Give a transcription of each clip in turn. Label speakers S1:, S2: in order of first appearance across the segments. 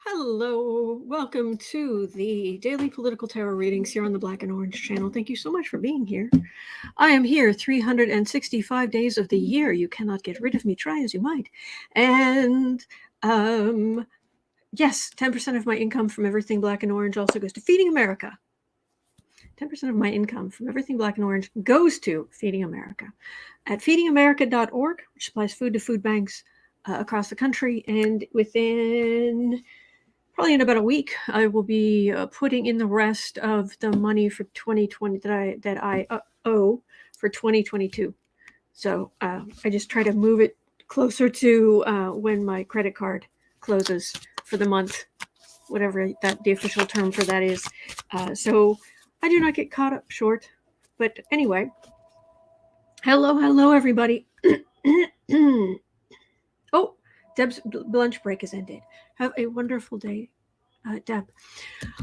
S1: Hello, welcome to the Daily Political Tarot Readings here on the Black and Orange channel. Thank you so much for being here. I am here 365 days of the year. You cannot get rid of me, try as you might. And yes, 10% of my income from everything black and orange also goes to Feeding America. 10% of my income from everything black and orange goes to Feeding America at feedingamerica.org, which supplies food to food banks across the country. And within probably in about a week, I will be putting in the rest of the money for 2020 that I owe for 2022. So I just try to move it closer to when my credit card closes for the month, whatever that the official term for that is. So I do not get caught up short. But anyway, hello, everybody. Oh, Deb's lunch break has ended. Have a wonderful day, Deb.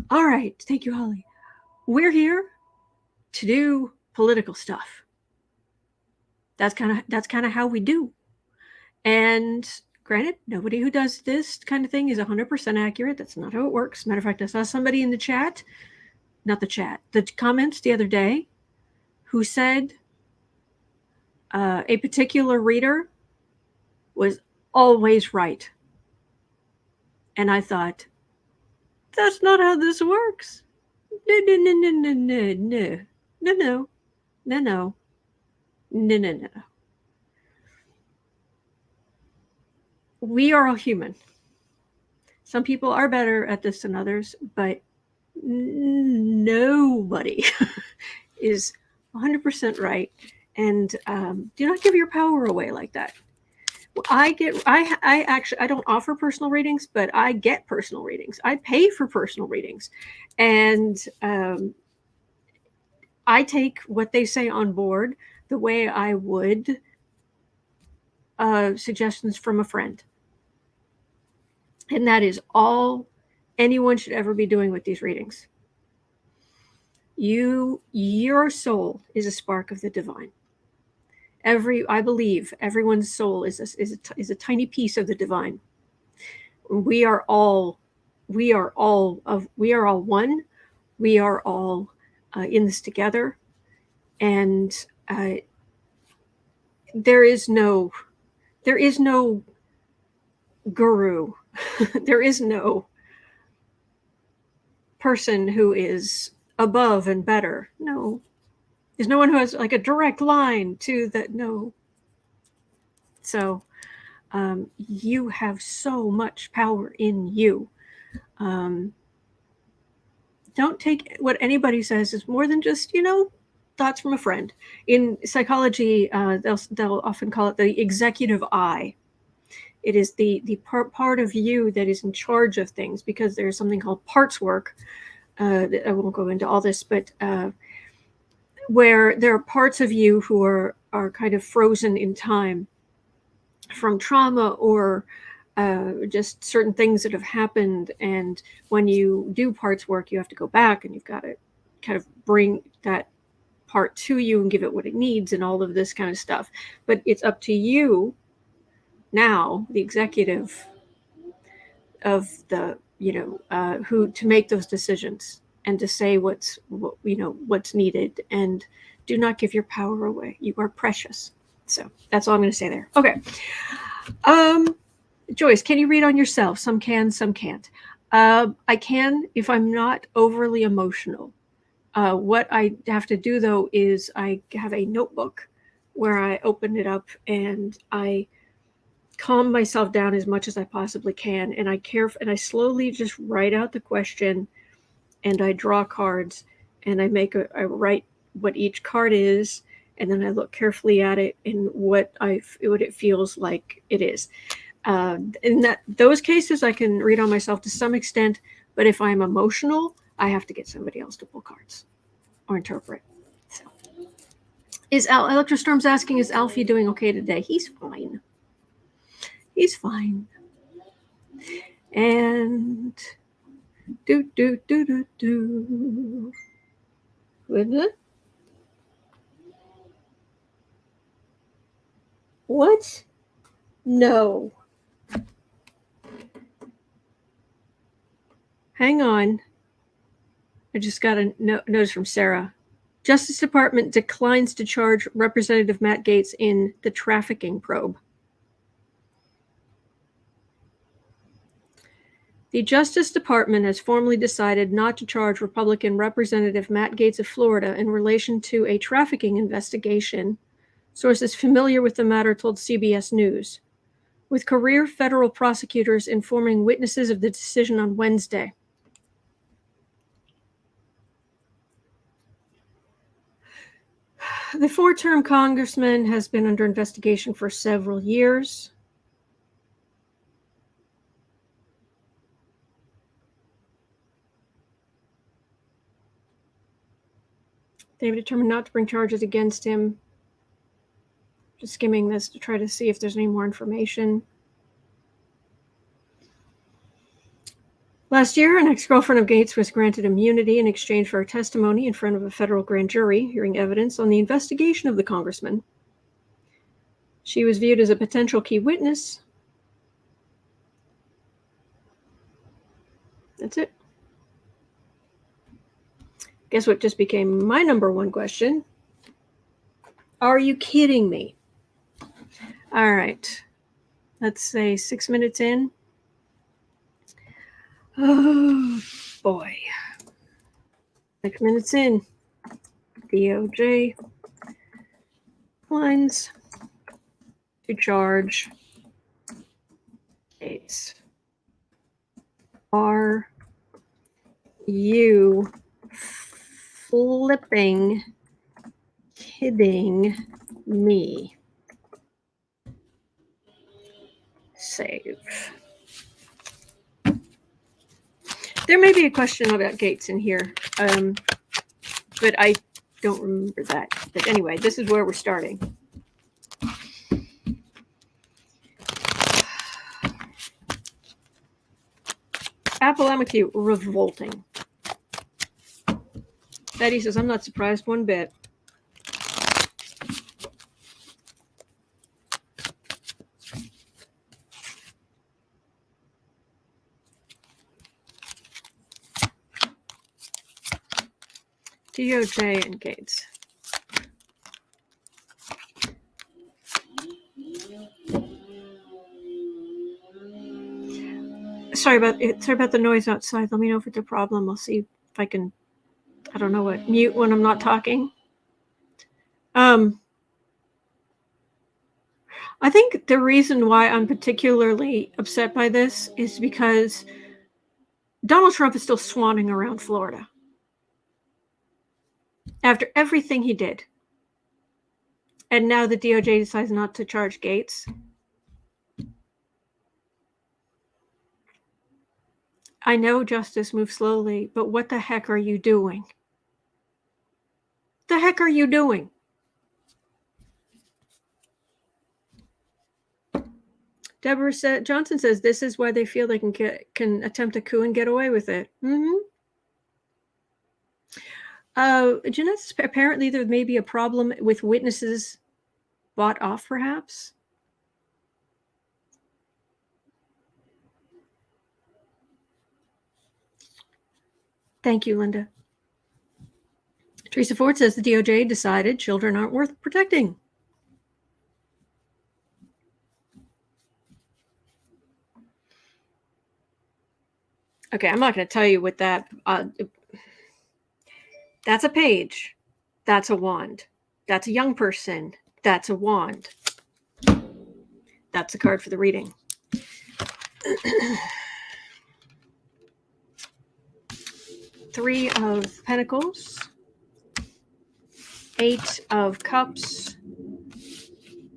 S1: All right, thank you, Holly. We're here to do political stuff. That's kind of how we do. And granted, nobody who does this kind of thing is 100% accurate. That's not how it works. Matter of fact, I saw somebody in the chat, the comments the other day, who said a particular reader was always right. And I thought, that's not how this works. No. We are all human. Some people are better at this than others, but nobody is 100% right. And do not give your power away like that. I don't offer personal readings, but I get personal readings. I pay for personal readings. And I take what they say on board the way I would suggestions from a friend. And that is all anyone should ever be doing with these readings. Your soul is a spark of the divine. I believe everyone's soul is a tiny piece of the divine. We are all one. We are all in this together, and there is no guru. There is no person who is above and better. No. There's no one who has like a direct line to that. No. So you have so much power in you. Don't take what anybody says as more than just, thoughts from a friend. In psychology, they'll often call it the executive eye. It is the part of you that is in charge of things, because there's something called parts work. I won't go into all this, but where there are parts of you who are kind of frozen in time from trauma or just certain things that have happened. And when you do parts work, you have to go back and you've got to kind of bring that part to you and give it what it needs and all of this kind of stuff. But it's up to you now, the executive of the, who to make those decisions and to say what's needed, and do not give your power away. You are precious. So that's all I'm going to say there. Okay. Joyce, can you read on yourself? Some can, some can't. I can if I'm not overly emotional. What I have to do though is I have a notebook where I open it up and I calm myself down as much as I possibly can, and I slowly just write out the question, and I draw cards, and I write what each card is, and then I look carefully at it and what it feels like it is. In those cases, I can read on myself to some extent, but if I'm emotional, I have to get somebody else to pull cards or interpret. So, Electrostorm's asking, is Alfie doing okay today? He's fine. He's fine. And do. What? No. Hang on. I just got a notice from Sarah. Justice Department declines to charge Representative Matt Gaetz in the trafficking probe. The Justice Department has formally decided not to charge Republican Representative Matt Gaetz of Florida in relation to a trafficking investigation, sources familiar with the matter told CBS News, with career federal prosecutors informing witnesses of the decision on Wednesday. The four-term congressman has been under investigation for several years. They've determined not to bring charges against him. Just skimming this to try to see if there's any more information. Last year, an ex-girlfriend of Gaetz was granted immunity in exchange for her testimony in front of a federal grand jury hearing evidence on the investigation of the congressman. She was viewed as a potential key witness. That's it. Guess what just became my number one question? Are you kidding me? All right. Let's say 6 minutes in. Oh, boy. 6 minutes in. DOJ declines to charge Gaetz. Are you flipping kidding me? Save. There may be a question about Gaetz in here, but I don't remember that. But anyway, this is where we're starting. Apple revolting. Betty says, I'm not surprised one bit. DOJ and Gaetz. Sorry about the noise outside. Let me know if it's a problem. I'll see if I can, I don't know what, mute when I'm not talking. I think the reason why I'm particularly upset by this is because Donald Trump is still swanning around Florida after everything he did. And now the DOJ decides not to charge Gaetz. I know justice moves slowly, but what the heck are you doing? The heck are you doing? Deborah Johnson says this is why they feel they can attempt a coup and get away with it. Jeanette says apparently there may be a problem with witnesses bought off, perhaps. Thank you, Linda. Teresa Ford says the DOJ decided children aren't worth protecting. Okay, I'm not going to tell you what that... that's a page. That's a wand. That's a young person. That's a wand. That's a card for the reading. 3 of Pentacles, 8 of Cups,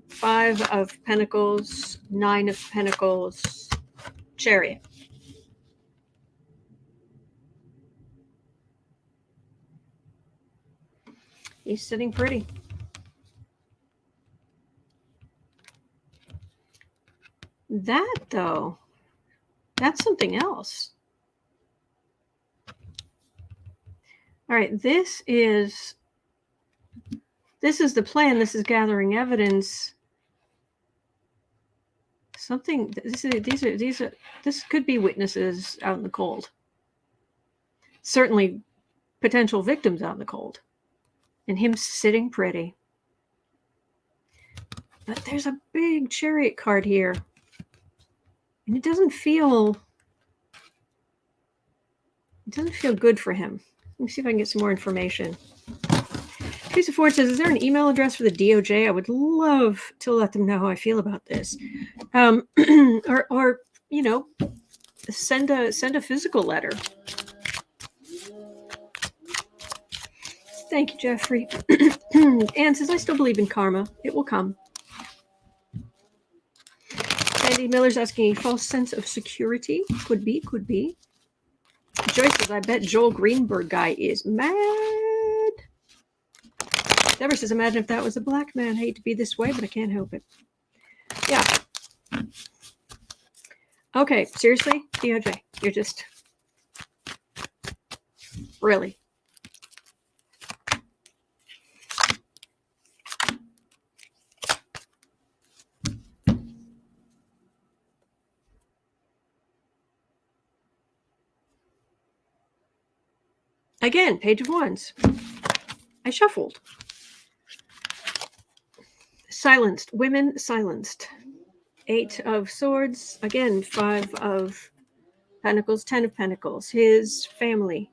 S1: 5 of Pentacles, 9 of Pentacles, Chariot. He's sitting pretty. That, though, that's something else. All right, this is the plan. This is gathering evidence. Something. This could be witnesses out in the cold. certainly potential victims out in the cold. And him sitting pretty. But there's a big Chariot card here. And it doesn't feel good for him. Let me see if I can get some more information. Teresa Ford says, is there an email address for the DOJ? I would love to let them know how I feel about this. Or you know, send a physical letter. Thank you, Jeffrey. Anne says, I still believe in karma. It will come. Sandy Miller's asking, a false sense of security? Could be. Joyce says, I bet Joel Greenberg guy is mad. Deborah says, imagine if that was a black man. I hate to be this way, but I can't help it. Yeah. Okay, seriously, DOJ, you're just... Really? Again, page of wands. I shuffled. Silenced. Women silenced. 8 of swords. Again, 5 of pentacles. 10 of pentacles. His family.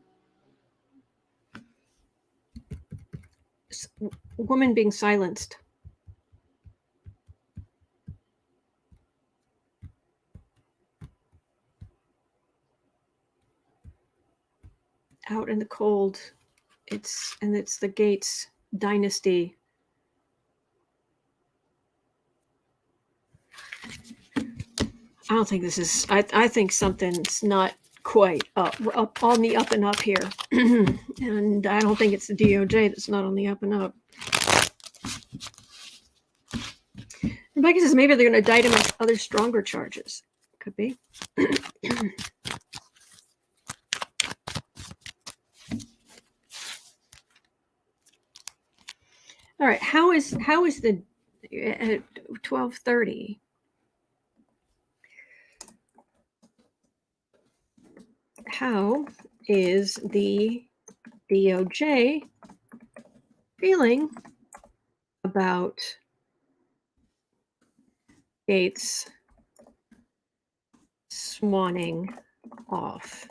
S1: Woman being silenced. Out in the cold. It's the Gaetz dynasty. I don't think this is, I think something's not quite up on the up and up here. And I don't think it's the DOJ that's not on the up and up. Rebecca says maybe they're going to indict him with other stronger charges. Could be. All right, how is the at 12:30? How is the DOJ feeling about Gaetz swanning off?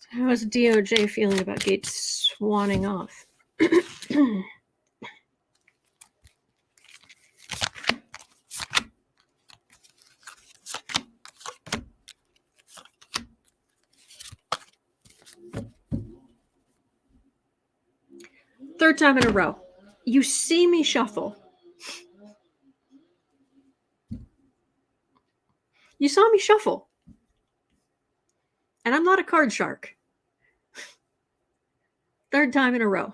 S1: How is DOJ feeling about Gaetz swanning off? Third time in a row. You see me shuffle. You saw me shuffle. And I'm not a card shark. Third time in a row.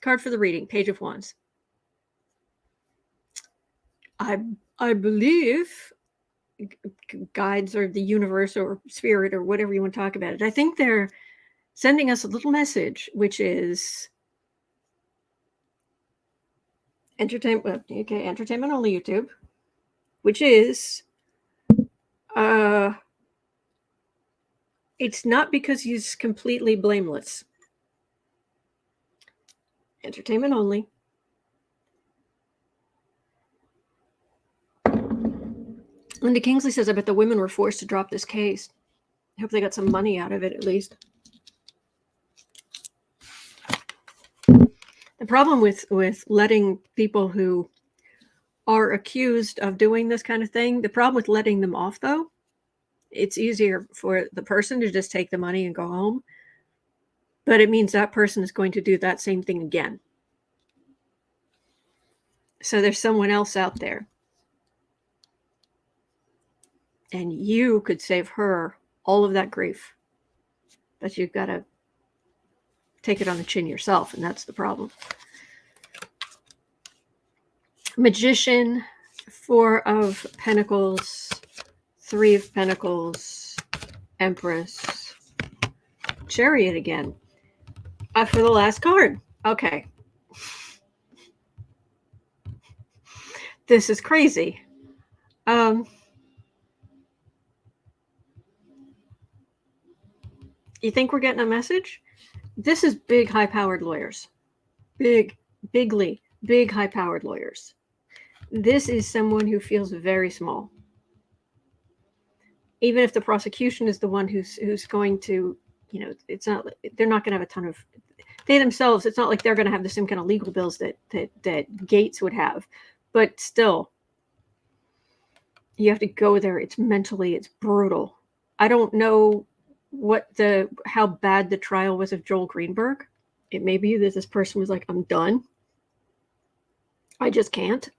S1: Card for the reading, Page of Wands. I believe guides or the universe or spirit or whatever you want to talk about it. I think they're sending us a little message, which is entertainment. Okay, entertainment only YouTube, which is it's not because he's completely blameless. Entertainment only. Linda Kingsley says, I bet the women were forced to drop this case. I hope they got some money out of it, at least. The problem with letting people who are accused of doing this kind of thing, the problem with letting them off, though, it's easier for the person to just take the money and go home. But it means that person is going to do that same thing again. So there's someone else out there. And you could save her all of that grief. But you've got to take it on the chin yourself, and that's the problem. Magician, 4 of Pentacles, 3 of Pentacles, Empress, Chariot again. For the last card. Okay. This is crazy. You think we're getting a message? This is big, high-powered lawyers. Big, high-powered lawyers. This is someone who feels very small. Even if the prosecution is the one who's going to, it's not, they're not going to have a ton of, they themselves, it's not like they're going to have the same kind of legal bills that Gaetz would have. But still, you have to go there. It's brutal. I don't know how bad the trial was of Joel Greenberg. It may be that this person was like, I'm done. I just can't.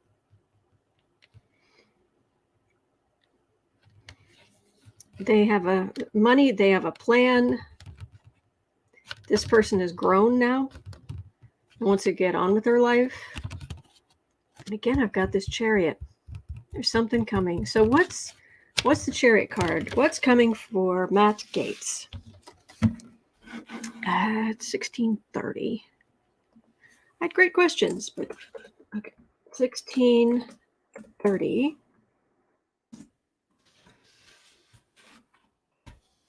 S1: They have they have a plan. This person is grown now, wants to get on with her life. And again, I've got this Chariot. There's something coming. So what's the Chariot card? What's coming for Matt Gaetz at 1630? I had great questions, but okay. 1630.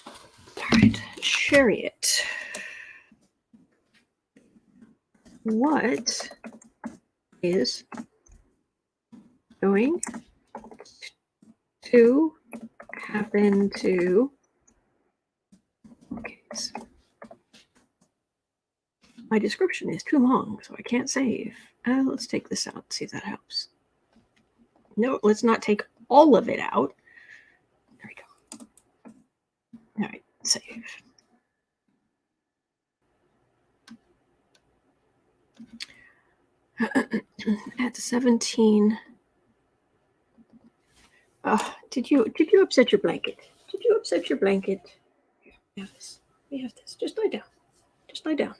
S1: All right, Chariot. What is going to happen to Gaetz? My description is too long, so I can't save. Let's take this out, see if that helps. No, let's not take all of it out. There we go. All right, save. At 17. Did you upset your blanket? Did you upset your blanket? Here, we have this. We have this. Just lie down. Just lie down.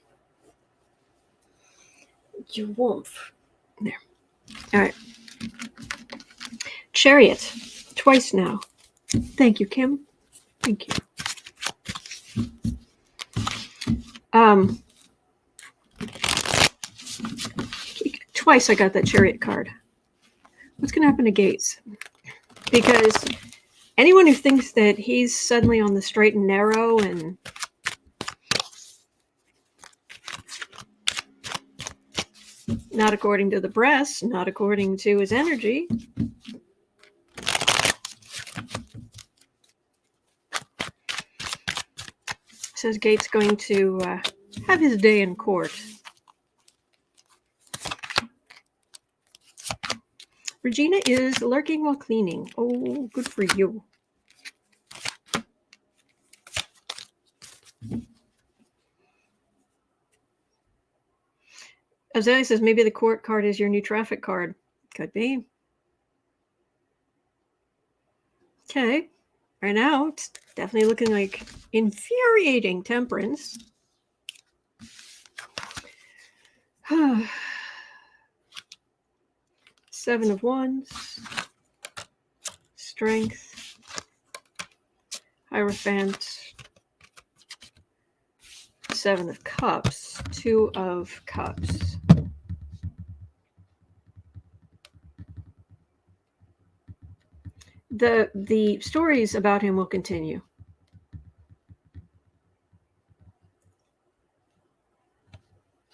S1: Your warmth. There. All right. Chariot. Twice now. Thank you, Kim. Thank you. Twice I got that Chariot card. What's going to happen to Gaetz? Because anyone who thinks that he's suddenly on the straight and narrow and not according to the press, not according to his energy, says Gaetz going to have his day in court. Regina is lurking while cleaning. Oh, good for you. Azalea says maybe the court card is your new traffic card. Could be. Okay. Right now, it's definitely looking like infuriating temperance. Seven of Wands, Strength, Hierophant, Seven of Cups, Two of Cups. The stories about him will continue.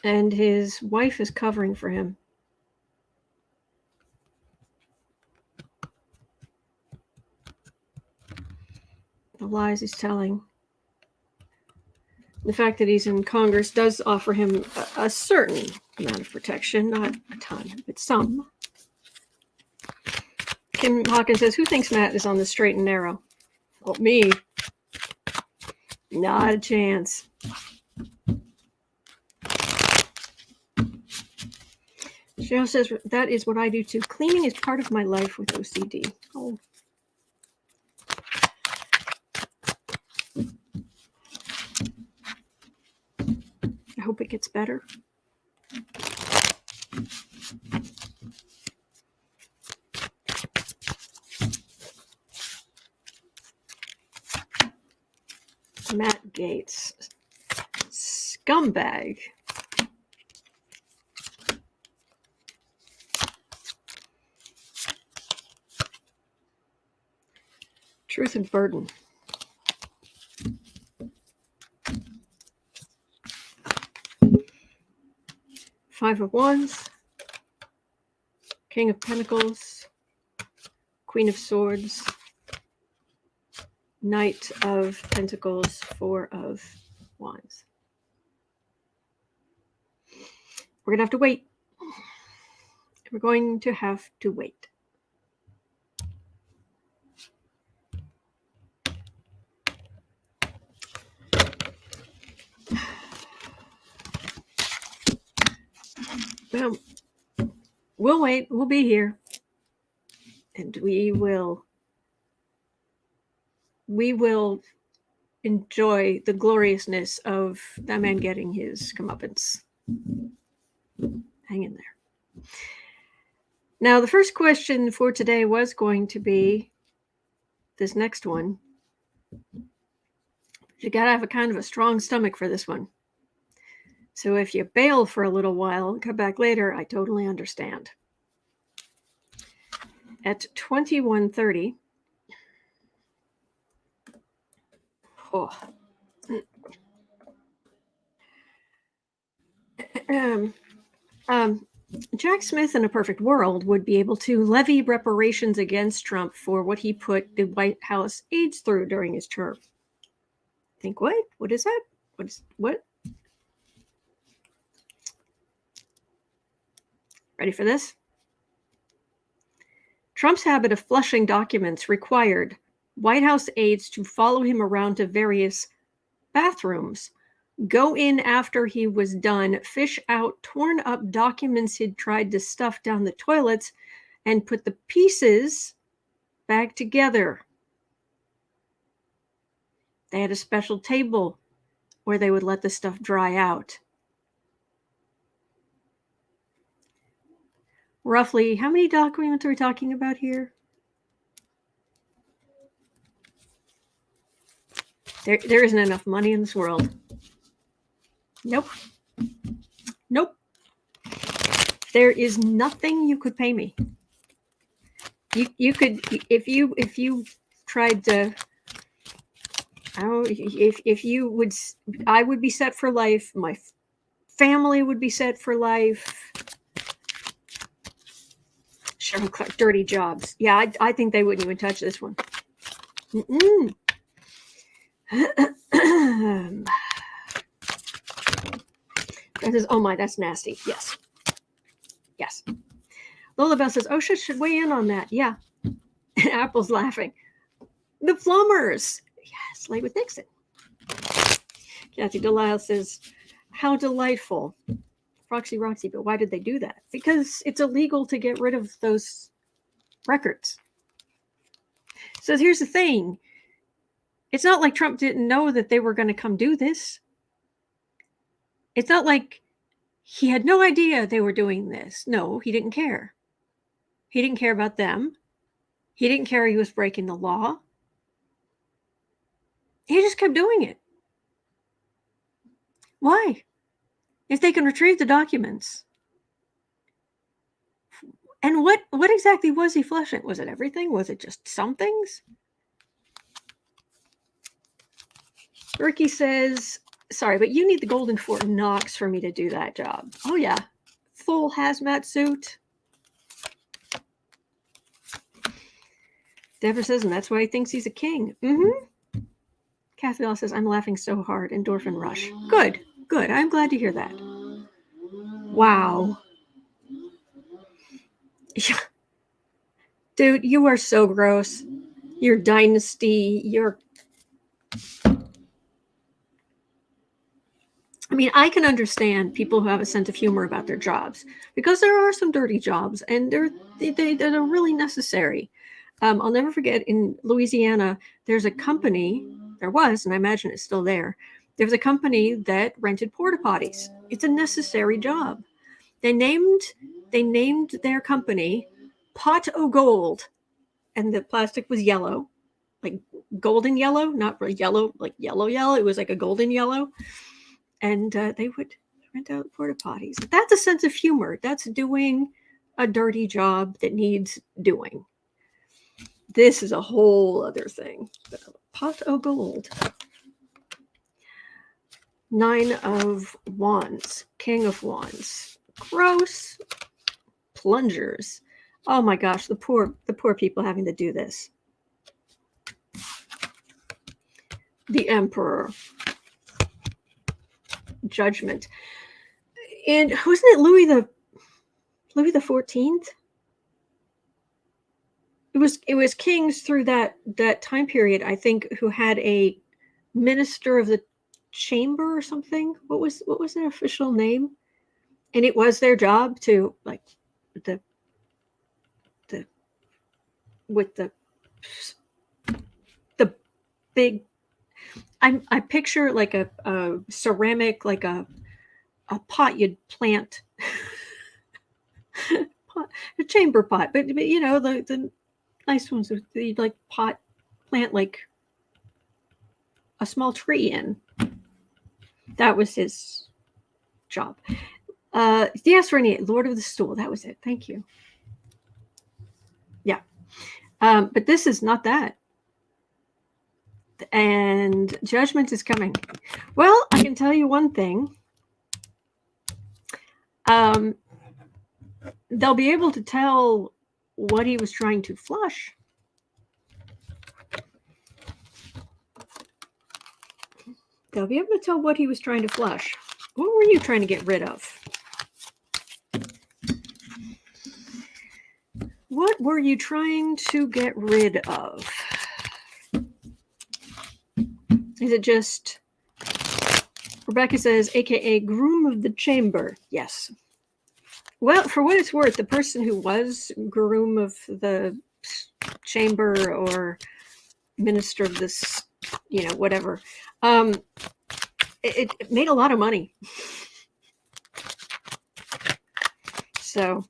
S1: And his wife is covering for him. The lies he's telling. The fact that he's in Congress does offer him a certain amount of protection, not a ton, but some. Kim Hawkins says, who thinks Matt is on the straight and narrow? Well, me. Not a chance. Cheryl says, that is what I do too. Cleaning is part of my life with OCD. Oh. I hope it gets better. Matt Gaetz. Scumbag. Truth and burden. Five of Wands. King of Pentacles. Queen of Swords. Knight of Pentacles. Four of Wands. We're going to have to wait. We're going to have to wait. Well, we'll wait. We'll be here. And we will enjoy the gloriousness of that man getting his comeuppance. Hang in there. Now, the first question for today was going to be this next one. You got to have a kind of a strong stomach for this one. So if you bail for a little while and come back later, I totally understand. At 21:30, Jack Smith in a perfect world would be able to levy reparations against Trump for what he put the White House aides through during his term. Think what? What is that? What? Ready for this? Trump's habit of flushing documents required White House aides to follow him around to various bathrooms, go in after he was done, fish out torn up documents he'd tried to stuff down the toilets, and put the pieces back together. They had a special table where they would let the stuff dry out. Roughly, how many documents are we talking about here? There isn't enough money in this world. Nope. There is nothing you could pay me. You could, if you tried to, if you would, I would be set for life. My family would be set for life. Sure, dirty jobs. Yeah, I think they wouldn't even touch this one. Says, oh my, that's nasty. Yes. Lola Bell says, oh, should weigh in on that. Yeah. Apple's laughing. The plumbers. Yes, late with Nixon. Kathy Delisle says, how delightful. Roxy, but why did they do that? Because it's illegal to get rid of those records. So here's the thing. It's not like Trump didn't know that they were going to come do this. It's not like he had no idea they were doing this. No, he didn't care. He didn't care about them. He didn't care he was breaking the law. He just kept doing it. Why? If they can retrieve the documents. And what exactly was he flushing? Was it everything? Was it just some things? Ricky says, sorry, but you need the Golden Fort Knox for me to do that job. Oh, yeah. Full hazmat suit. Deborah says, and that's why he thinks he's a king. Kathy Law says, I'm laughing so hard. Endorphin rush. Good. I'm glad to hear that. Wow. Dude, you are so gross. Your dynasty, I mean, I can understand people who have a sense of humor about their jobs because there are some dirty jobs and they're really necessary. I'll never forget in Louisiana, there's a company, there was, and I imagine it's still there. There's a company that rented porta potties. It's a necessary job. They named their company Pot o' Gold, and the plastic was yellow, like golden yellow, not really yellow, like yellow. It was like a golden yellow. and they would rent out porta potties. That's a sense of humor. That's doing a dirty job that needs doing. This is a whole other thing. Pot o' gold. 9 of Wands. King of Wands. Gross. Plungers. Oh my gosh, the poor people having to do this. The Emperor. Judgment. And wasn't it Louis the 14th? It was kings through that time period, I think, who had a minister of the chamber or something. What was their official name? And it was their job to, like, with the big, I picture like a ceramic, like a pot you'd plant, a chamber pot, but you know, the nice ones with the like pot plant like a small tree in. That was his job. Yes, Renee, Lord of the Stool. That was it. Thank you. Yeah. But this is not that. And judgment is coming. Well, I can tell you one thing. They'll be able to tell what he was trying to flush. They'll be able to tell what he was trying to flush. What were you trying to get rid of? What were you trying to get rid of? Is it just, Rebecca says, AKA groom of the chamber. Yes. Well, for what it's worth, the person who was groom of the chamber or minister of this, you know, whatever, it made a lot of money. So,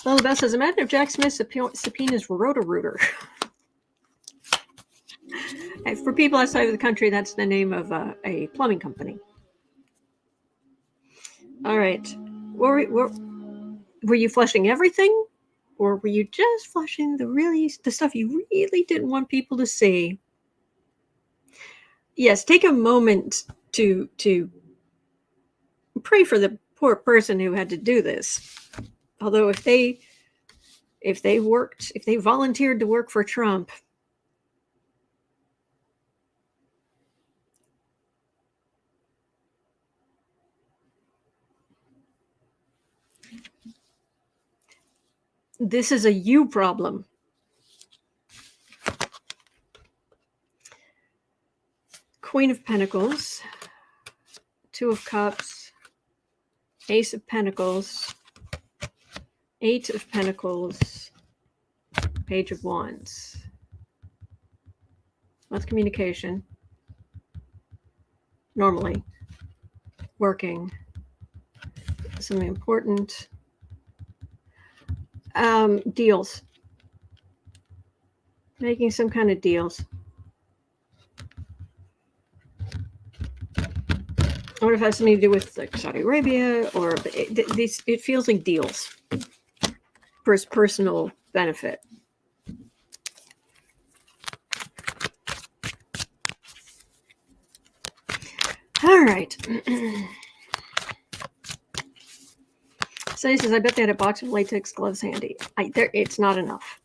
S1: Lila Beth says, imagine if Jack Smith subpoenas Roto-Rooter. For people outside of the country, that's the name of a plumbing company. All right. Were you flushing everything? Or were you just flushing the stuff you really didn't want people to see? Yes, take a moment to pray for the poor person who had to do this. Although if they volunteered to work for Trump, this is a you problem. Queen of Pentacles, Two of Cups, Ace of Pentacles, Eight of Pentacles, Page of Wands. That's communication. Normally. Working. Something important. Deals. Making some kind of deals. I wonder if it has something to do with like Saudi Arabia, or it feels like deals for his personal benefit. All right. So he says, I bet they had a box of latex gloves handy. It's not enough.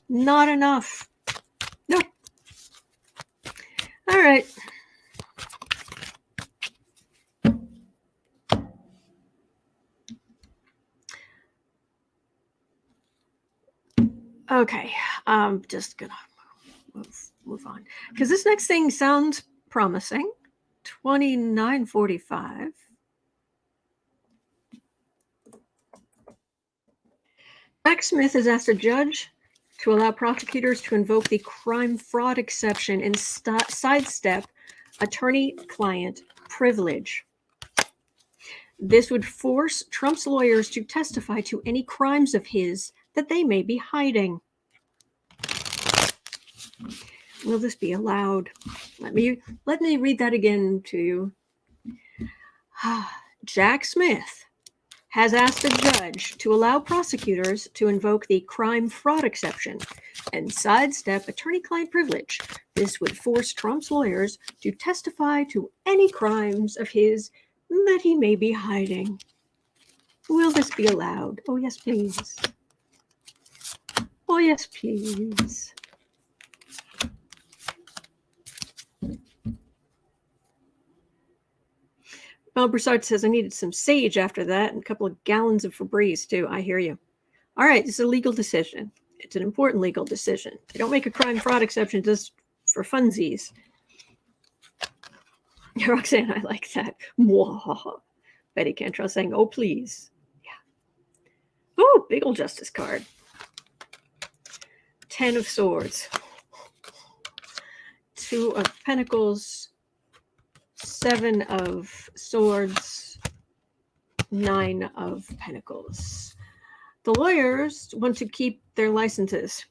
S1: Not enough. Nope. All right. Okay. I'm just going to move on. Because this next thing sounds promising. 2945. Jack Smith has asked a judge to allow prosecutors to invoke the crime fraud exception and sidestep attorney-client privilege. This would force Trump's lawyers to testify to any crimes of his that they may be hiding. Will this be allowed? Let me read that again to you. Jack Smith has asked a judge to allow prosecutors to invoke the crime fraud exception and sidestep attorney-client privilege. This would force Trump's lawyers to testify to any crimes of his that he may be hiding. Will this be allowed? Oh, yes, please. Oh, yes, please. Well, Broussard says, I needed some sage after that and a couple of gallons of Febreze, too. I hear you. All right, this is a legal decision. It's an important legal decision. They don't make a crime fraud exception just for funsies. Roxanne, I like that. Betty Cantrell saying, oh, please. Yeah. Oh, big old justice card. 10 of Swords. 2 of Pentacles. 7 of Swords, 9 of Pentacles. The lawyers want to keep their licenses.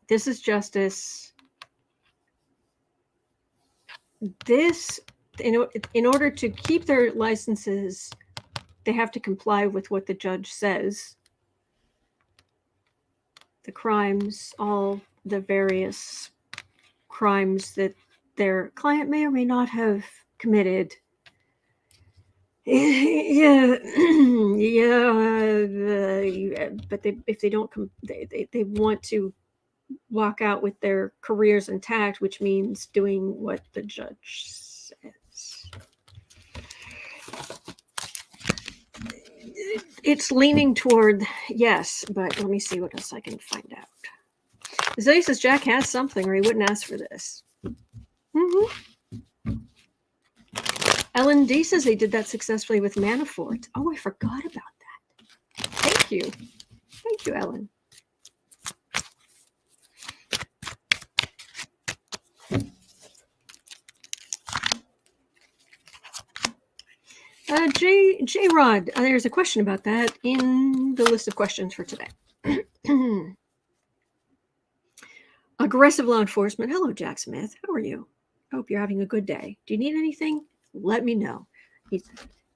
S1: This is justice. This, in order to keep their licenses, they have to comply with what the judge says. The crimes, all the various crimes that their client may or may not have committed. Yeah, but if they don't come, they want to walk out with their careers intact, which means doing what the judge says. It's leaning toward yes, but let me see what else I can find out. Zoe says Jack has something, or he wouldn't ask for this. Ellen D says they did that successfully with Manafort. Oh, I forgot about that. Thank you. Thank you, Ellen. J Rod, there's a question about that in the list of questions for today. Aggressive law enforcement. Hello, Jack Smith. How are you? I hope you're having a good day. Do you need anything? Let me know.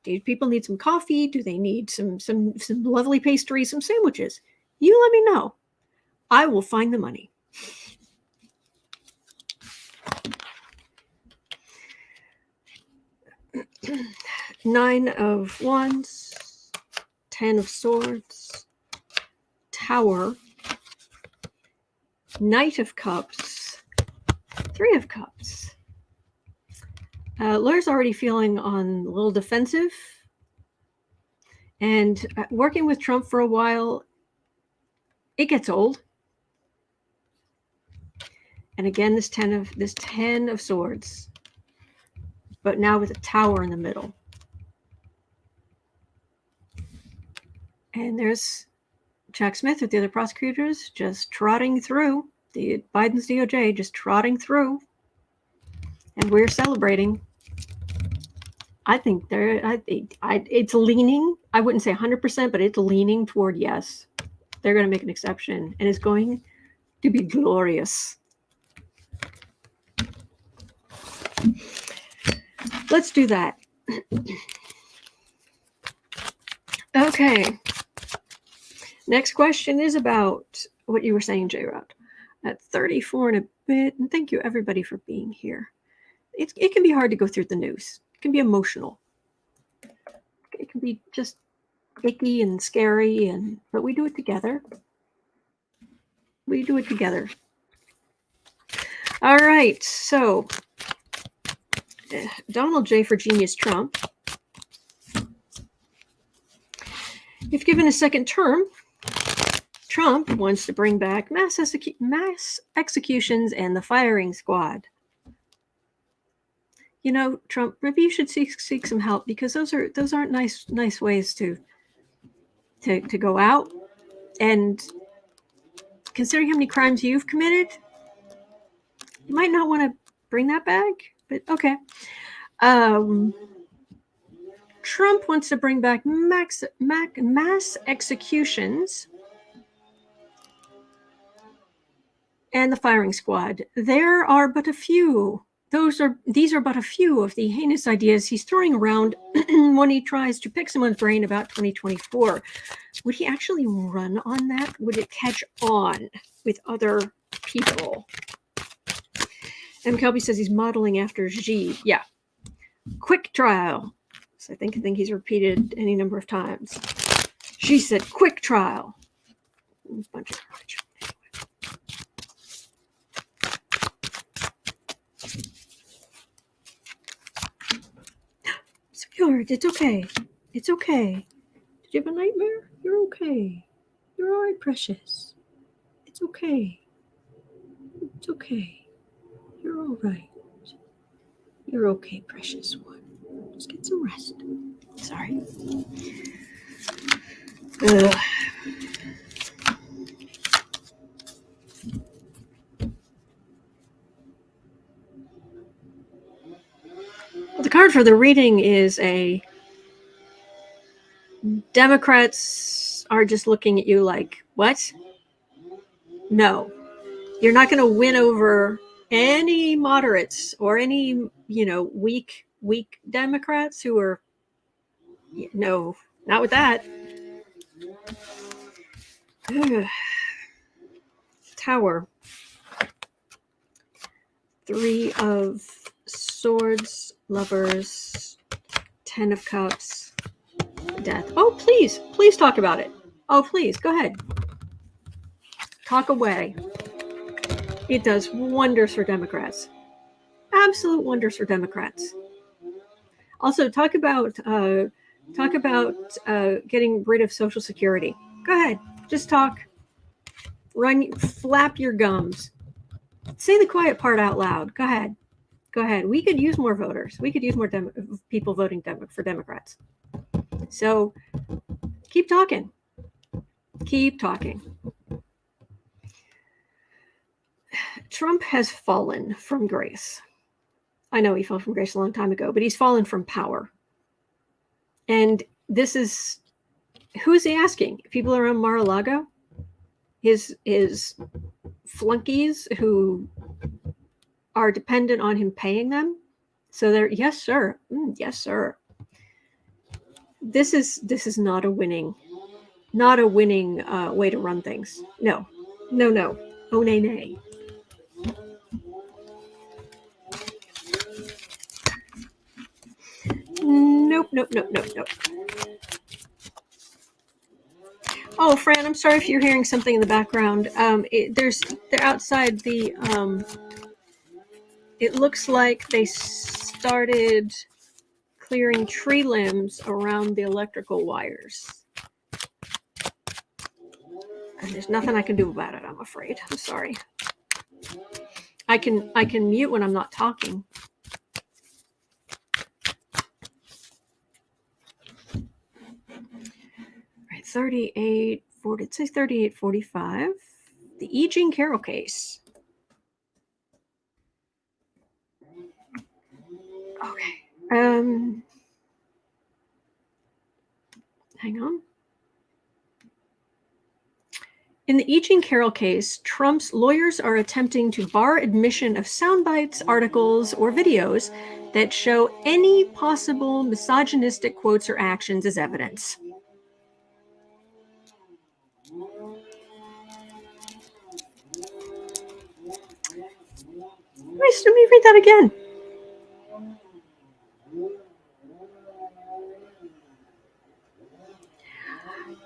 S1: Do people need some coffee? Do they need some lovely pastry, some sandwiches? You let me know. I will find the money. Nine of Wands, 10 of Swords, Tower, Knight of Cups, 3 of Cups. Lawyer's already feeling a little defensive. And working with Trump for a while, it gets old. And again, this 10 of Swords, but now with a Tower in the middle. And there's Jack Smith with the other prosecutors just trotting through. Biden's DOJ just trotting through. And we're celebrating. I think it's leaning, I wouldn't say 100%, but it's leaning toward yes. They're going to make an exception, and it's going to be glorious. Let's do that. Okay. Next question is about what you were saying, J-Rod. At 34 and a bit, and thank you everybody for being here. It can be hard to go through the news. It can be emotional. It can be just icky and scary, but we do it together. We do it together. All right, so Donald J. for Genius Trump. If given a second term, Trump wants to bring back mass executions and the firing squad. You know, Trump, maybe you should seek some help, because those aren't nice ways to go out. And considering how many crimes you've committed, you might not want to bring that back. But okay. Trump wants to bring back mass executions and the firing squad. There are but a few. These are but a few of the heinous ideas he's throwing around when he tries to pick someone's brain about 2024. Would he actually run on that? Would it catch on with other people? M. Kelby says he's modeling after Xi. Yeah. Quick trial. So I think he's repeated any number of times. She said quick trial. Bunch of garbage. Sweetheart, it's okay. It's okay. Did you have a nightmare? You're okay. You're all right, precious. It's okay. It's okay. You're all right. You're okay, precious one. Just get some rest. Sorry. Ugh. Well, the card for the reading is a Democrats are just looking at you like, what? No. You're not going to win over any moderates or any, weak Democrats who are, no, not with that. Ugh. Tower. 3 of Swords, Lovers, 10 of Cups, Death. Oh, please talk about it. Oh, please, go ahead. Talk away. It does wonders for Democrats. Absolute wonders for Democrats. Also, talk about getting rid of Social Security. Go ahead, just talk. Flap your gums. Say the quiet part out loud. Go ahead. We could use more voters. We could use more people voting for Democrats. So keep talking. Trump has fallen from grace. I know he fell from grace a long time ago, but he's fallen from power. And this is, who is he asking? People around Mar-a-Lago? His flunkies who are dependent on him paying them? So they're, yes, sir. Yes, sir. This is not a winning way to run things. No. Oh, nay. Nope. Oh, Fran, I'm sorry if you're hearing something in the background. They're outside the. It looks like they started clearing tree limbs around the electrical wires. And there's nothing I can do about it, I'm afraid. I'm sorry. I can mute when I'm not talking. Right, 3840. It says 3845. The E. Jean Carroll case. Okay. Hang on. In the E. Jean Carroll case, Trump's lawyers are attempting to bar admission of sound bites, articles, or videos that show any possible misogynistic quotes or actions as evidence. Let me read that again.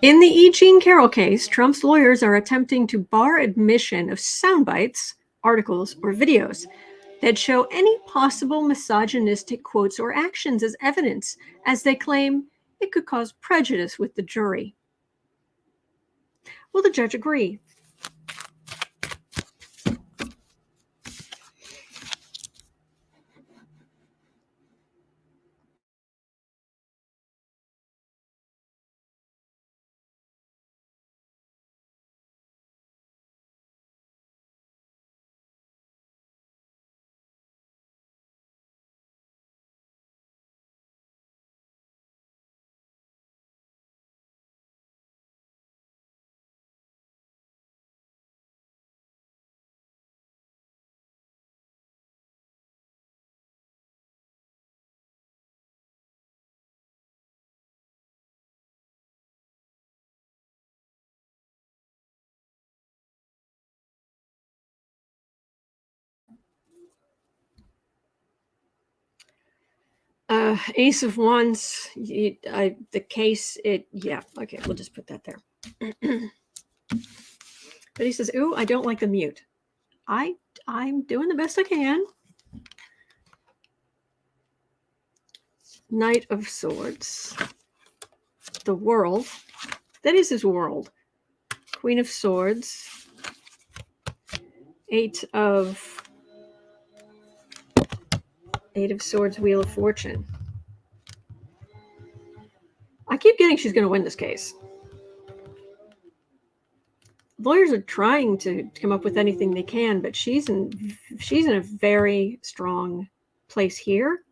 S1: In the E. Jean Carroll case, Trump's lawyers are attempting to bar admission of sound bites, articles, or videos that show any possible misogynistic quotes or actions as evidence, as they claim it could cause prejudice with the jury. Will the judge agree? Ace of Wands, the case, yeah, okay, we'll just put that there. But he says, ooh, I don't like the mute. I'm doing the best I can. Knight of Swords. The world. That is his world. Queen of Swords. Eight of Swords, Wheel of Fortune. I keep getting she's going to win this case. Lawyers are trying to come up with anything they can, but she's in a very strong place here.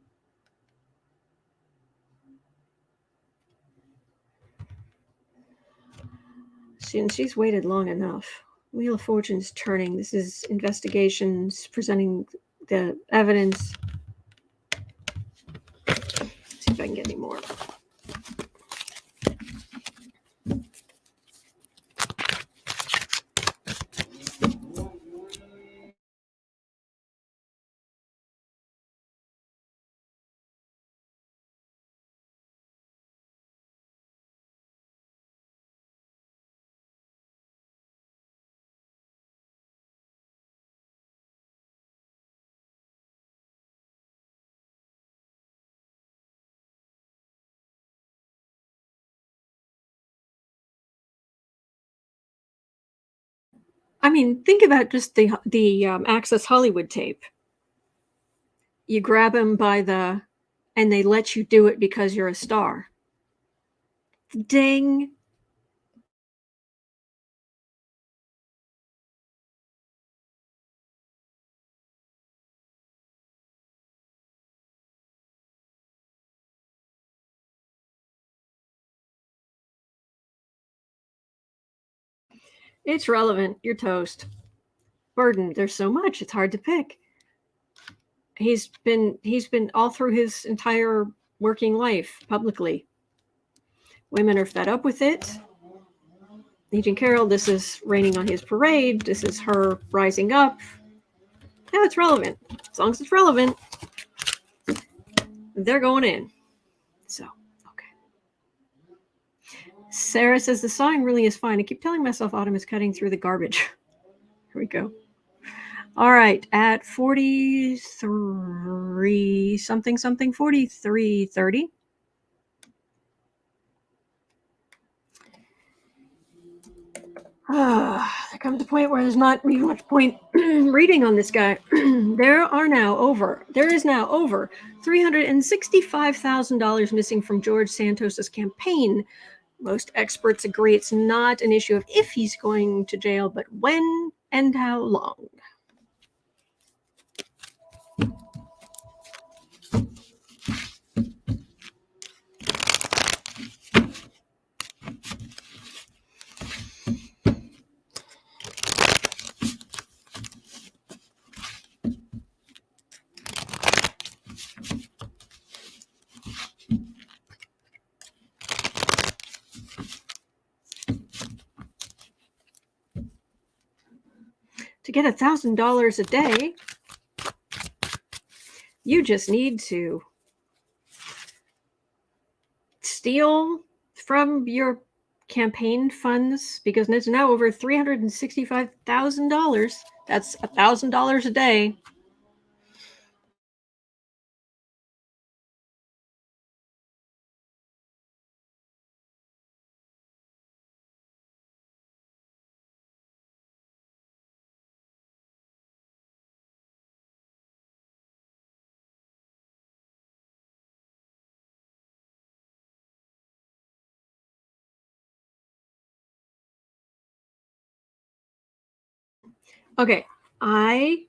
S1: She's waited long enough. Wheel of Fortune's turning. This is investigations, presenting the evidence. Let's see if I can get any more. I mean, think about just the Access Hollywood tape. You grab him and they let you do it because you're a star. Ding. It's relevant. You're toast. Burden. There's so much. It's hard to pick. He's been all through his entire working life publicly. Women are fed up with it. Agent Carroll, this is raining on his parade. This is her rising up. Yeah, it's relevant. As long as it's relevant, they're going in. So, okay. Sarah says the sawing really is fine. I keep telling myself Autumn is cutting through the garbage. Here we go. All right, at 43 something, 43:30. There comes a point where there's not really much point reading on this guy. There is now over $365,000 missing from George Santos's campaign. Most experts agree it's not an issue of if he's going to jail, but when and how long. To get $1,000 a day, you just need to steal from your campaign funds, because it's now over $365,000. That's $1,000 a day. Okay, I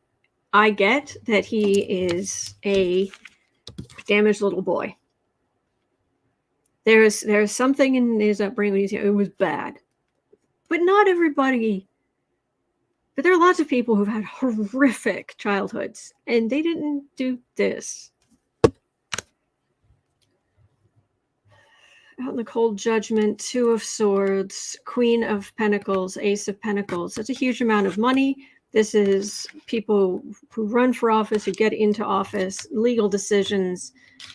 S1: get that he is a damaged little boy. There's something in his upbringing. It was bad, but not everybody. But there are lots of people who've had horrific childhoods, and they didn't do this. Out in the cold judgment, Two of Swords, Queen of Pentacles, Ace of Pentacles. That's a huge amount of money. This is people who run for office, who get into office, legal decisions,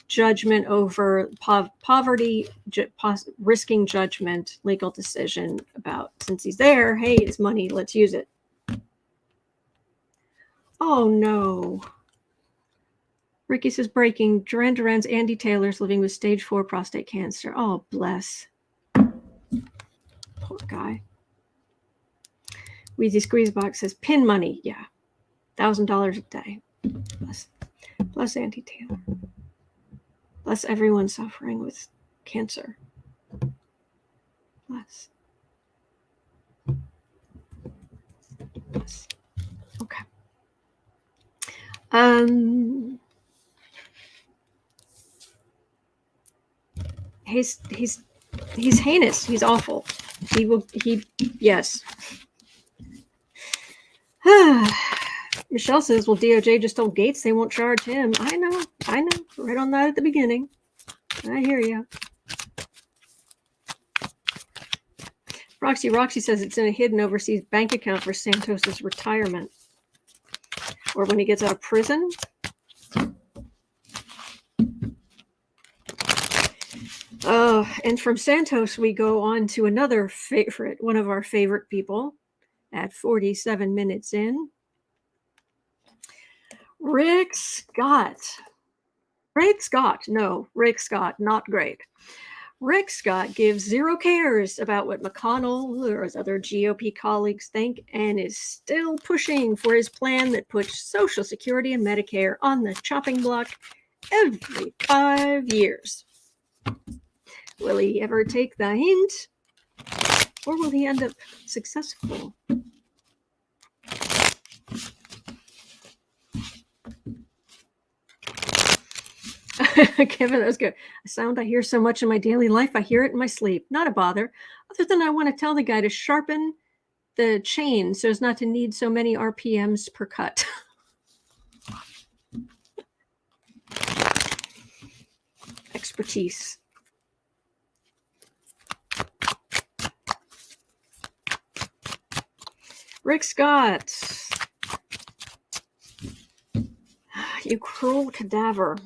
S1: judgment over poverty, risking judgment, legal decision about, since he's there, hey, it's money, let's use it. Oh no. Ricky says, breaking, Duran Duran's Andy Taylor's living with stage 4 prostate cancer. Oh, bless. Poor guy. Wheezy Squeezebox says, pin money. Yeah. $1,000 a day. Bless Andy Taylor. Bless everyone suffering with cancer. Bless. Bless. Okay. He's heinous. He's awful. Yes. Michelle says, well, DOJ just told Gaetz they won't charge him. I know. Right on that at the beginning. I hear you. Roxy says it's in a hidden overseas bank account for Santos's retirement. Or when he gets out of prison. And from Santos, we go on to another favorite, one of our favorite people at 47 minutes in. Rick Scott, not great. Rick Scott gives zero cares about what McConnell or his other GOP colleagues think and is still pushing for his plan that puts Social Security and Medicare on the chopping block every 5 years. Will he ever take the hint? Or will he end up successful? Kevin, that was good. A sound I hear so much in my daily life, I hear it in my sleep. Not a bother. Other than I want to tell the guy to sharpen the chain so as not to need so many RPMs per cut. Expertise. Rick Scott. You cruel cadaver.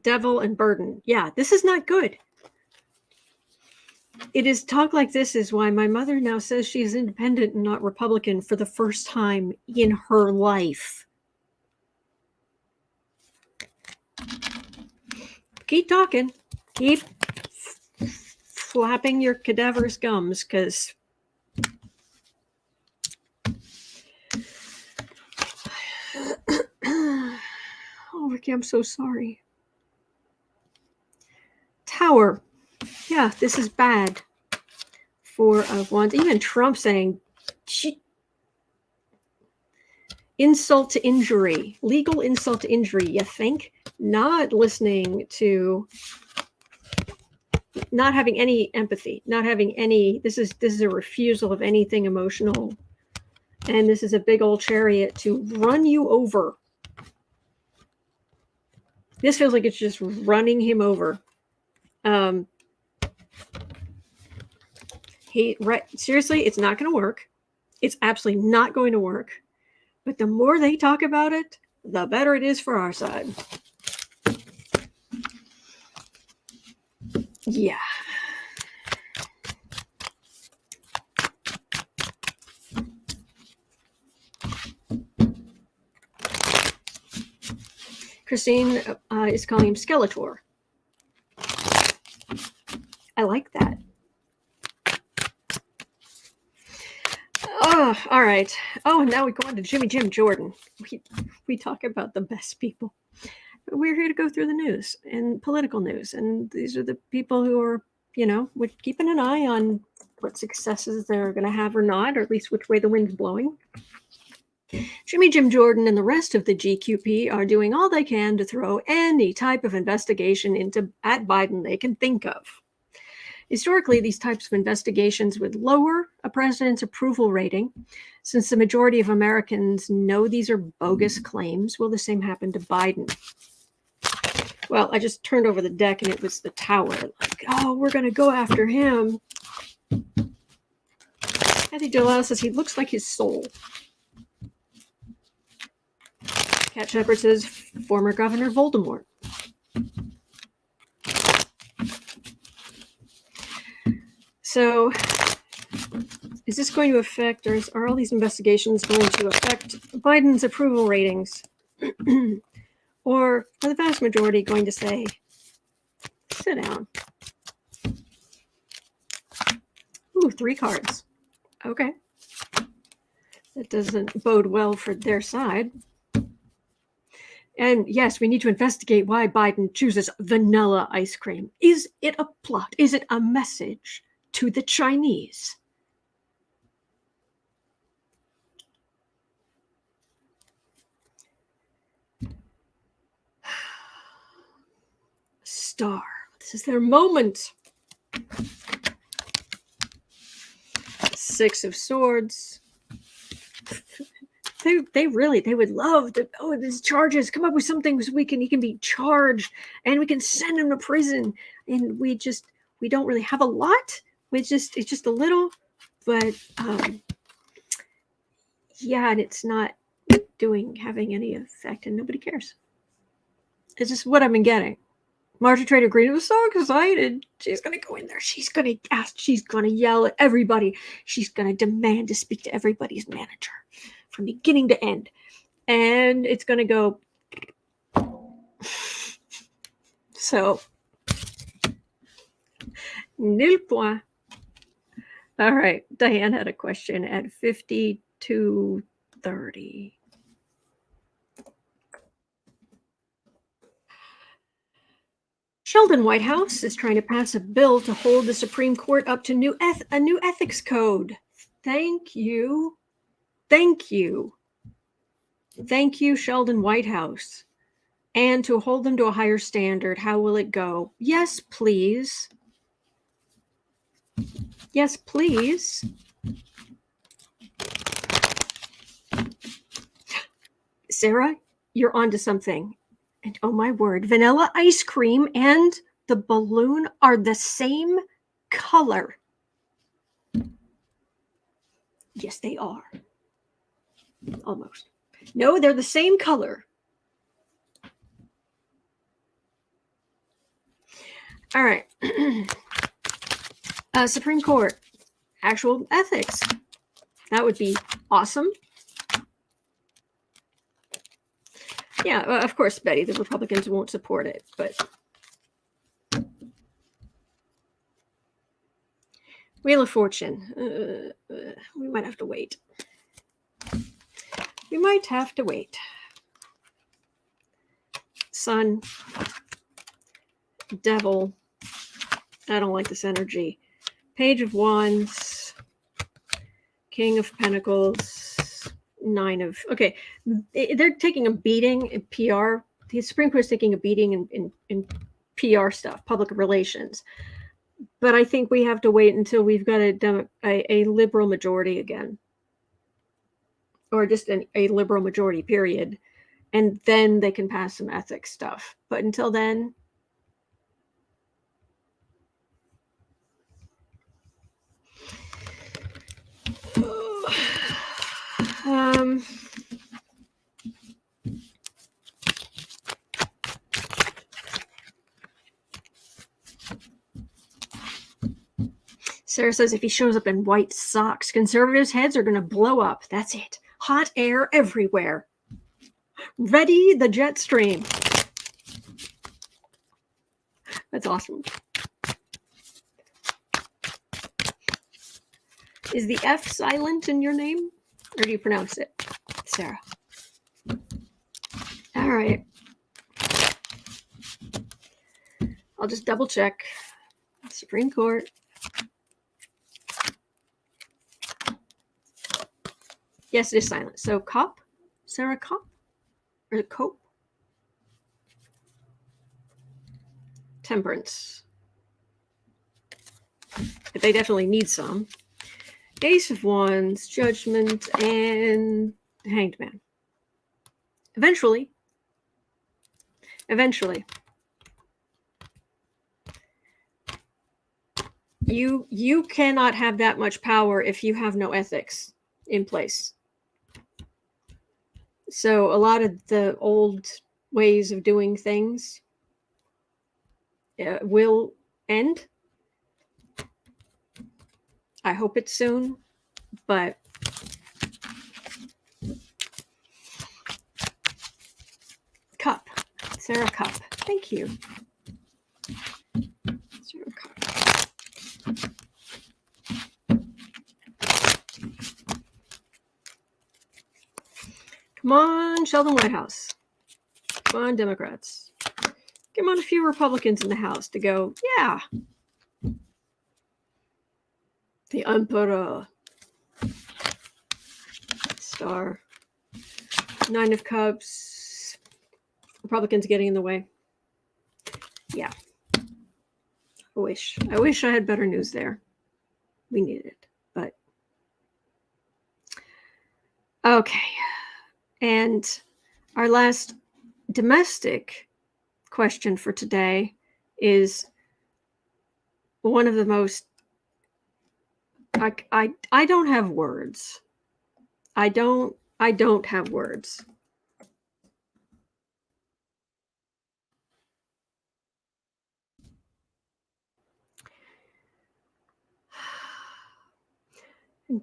S1: Devil and burden. Yeah, this is not good. It is talk like this is why my mother now says she's independent and not Republican for the first time in her life. Keep talking. Keep flapping your cadaverous gums, because oh, Ricky, I'm so sorry. Tower. Yeah, this is bad for one. Even Trump saying insult to injury, legal insult to injury. You think? Not listening to, not having any empathy, not having any. This is a refusal of anything emotional, and this is a big old chariot to run you over. This feels like it's just running him over. Seriously, it's not going to work. It's absolutely not going to work. But the more they talk about it, the better it is for our side. Yeah. Christine is calling him Skeletor. I like that. Oh, all right. Oh, and now we go on to Jimmy Jim Jordan. We talk about the best people. We're here to go through the news and political news. And these are the people who are, keeping an eye on what successes they're going to have or not, or at least which way the wind's blowing. Jimmy Jim Jordan and the rest of the GQP are doing all they can to throw any type of investigation at Biden they can think of. Historically, these types of investigations would lower a president's approval rating, since the majority of Americans know these are bogus claims. Will the same happen to Biden? Well, I just turned over the deck and it was the tower. Like, oh, we're going to go after him. Kathy Delisle says he looks like his soul. Cat Shepard says former Governor Voldemort. So, is this going to affect, or are all these investigations going to affect Biden's approval ratings? Or are the vast majority going to say, sit down? Ooh, 3 cards. Okay. That doesn't bode well for their side. And yes, we need to investigate why Biden chooses vanilla ice cream. Is it a plot? Is it a message to the Chinese? Star. This is their moment. 6 of Swords. They would love to, these charges, come up with something so he can be charged and we can send him to prison. And we don't really have a lot. It's just a little, but yeah, and it's not having any effect and nobody cares. It's just what I've been getting. Marcia Trader Green was so excited. She's going to go in there. She's going to ask. She's going to yell at everybody. She's going to demand to speak to everybody's manager from beginning to end. And it's going to go. So, nil point. All right. Diane had a question at 52:30. Sheldon Whitehouse is trying to pass a bill to hold the Supreme Court up to a new ethics code. Thank you. Thank you. Thank you, Sheldon Whitehouse. And to hold them to a higher standard. How will it go? Yes, please. Yes, please. Sarah, you're onto something. And oh my word, vanilla ice cream and the balloon are the same color. Yes, they are. Almost. No, they're the same color. All right. Supreme Court, actual ethics. That would be awesome. Yeah, of course, Betty, the Republicans won't support it, but Wheel of Fortune. We might have to wait. We might have to wait. Sun, Devil. I don't like this energy. Page of Wands, King of Pentacles. 9 of, okay, they're taking a beating in PR. The Supreme Court is taking a beating in PR stuff, public relations. But I think we have to wait until we've got a liberal majority again. Or just a liberal majority, period. And then they can pass some ethics stuff. But until then, Sarah says if he shows up in white socks, conservatives' heads are going to blow up. That's it. Hot air everywhere. Ready the jet stream. That's awesome. Is the F silent in your name? Or do you pronounce it, Sarah? All right. I'll just double check. Supreme Court. Yes, it is silent. So Cop? Sarah Cop? Or the Cope? Temperance. But they definitely need some. Ace of Wands, Judgment, and Hanged Man. Eventually. You cannot have that much power if you have no ethics in place. So a lot of the old ways of doing things will end. I hope it's soon, but cup. Sarah Cup. Thank you. Sarah Cup. Come on, Sheldon Whitehouse. Come on, Democrats. Come on, a few Republicans in the House to go, yeah. The Emperor. Star. Nine of Cups. Republicans getting in the way. Yeah. I wish I had better news there. We need it, but okay. And our last domestic question for today is one of the most I don't have words. I don't have words.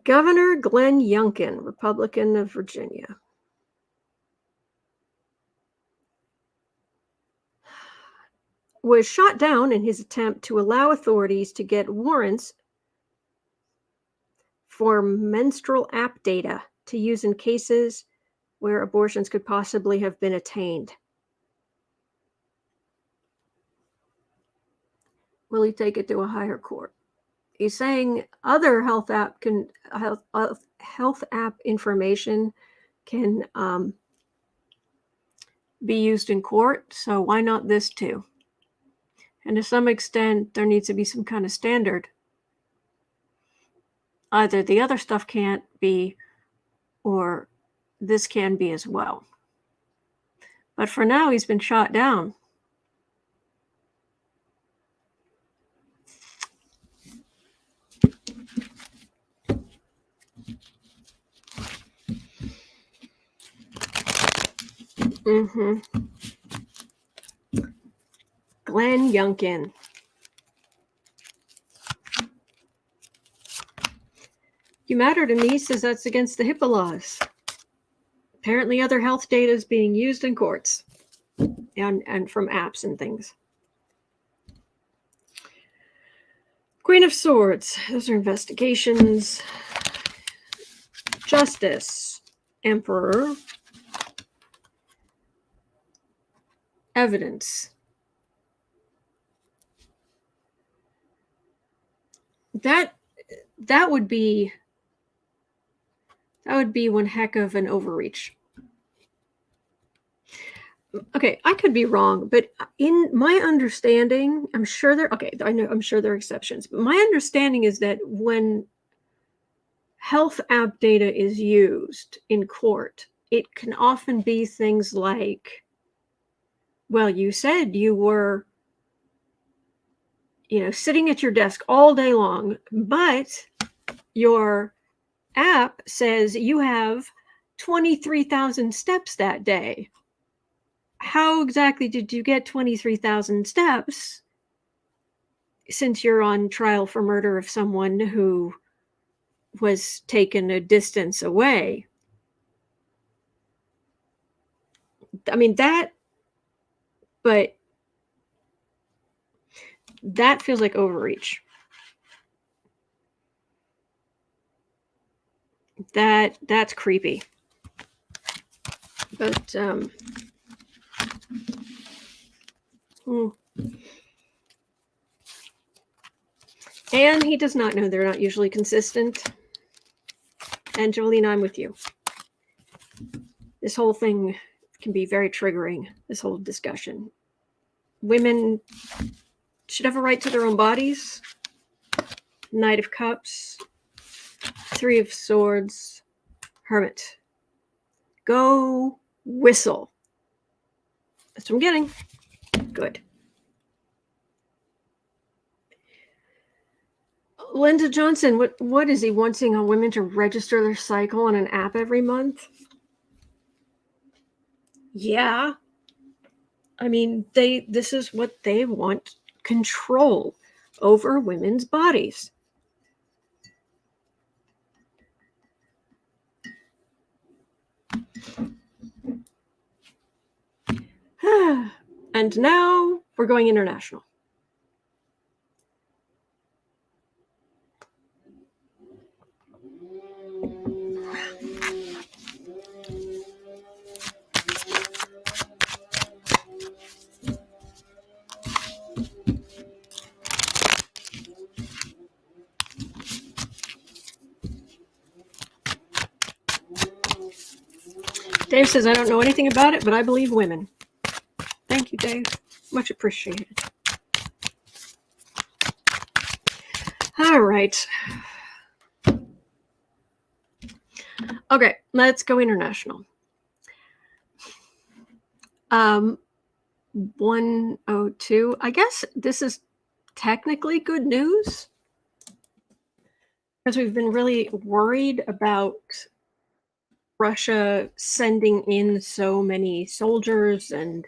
S1: Governor Glenn Youngkin, Republican of Virginia. Was shot down in his attempt to allow authorities to get warrants for menstrual app data to use in cases where abortions could possibly have been attained. Will he take it to a higher court? He's saying other health app information can be used in court, so why not this too? And to some extent, there needs to be some kind of standard. Either the other stuff can't be, or this can be as well. But for now, he's been shot down. Glenn Youngkin. You matter to me says that's against the HIPAA laws. Apparently other health data is being used in courts and from apps and things. Queen of Swords. Those are investigations. Justice. Emperor. Evidence. That would be one heck of an overreach. Okay, I could be wrong, but in my understanding, I'm sure there are exceptions, but my understanding is that when health app data is used in court, it can often be things like, well, you said you were sitting at your desk all day long, but your app says you have 23,000 steps that day. How exactly did you get 23,000 steps since you're on trial for murder of someone who was taken a distance away? I mean, that feels like overreach. That's creepy. But and he does not know they're not usually consistent. And Jolene, I'm with you. This whole thing can be very triggering, this whole discussion. Women should have a right to their own bodies. Knight of Cups. Three of Swords. Hermit. Go whistle. That's what I'm getting. Good. Linda Johnson, what is he wanting on women to register their cycle on an app every month? Yeah. I mean, this is what they want, control over women's bodies. And now we're going international. Dave says, I don't know anything about it, but I believe women. Thank you, Dave. Much appreciated. All right. Okay, let's go international. 102. I guess this is technically good news because we've been really worried about Russia sending in so many soldiers, and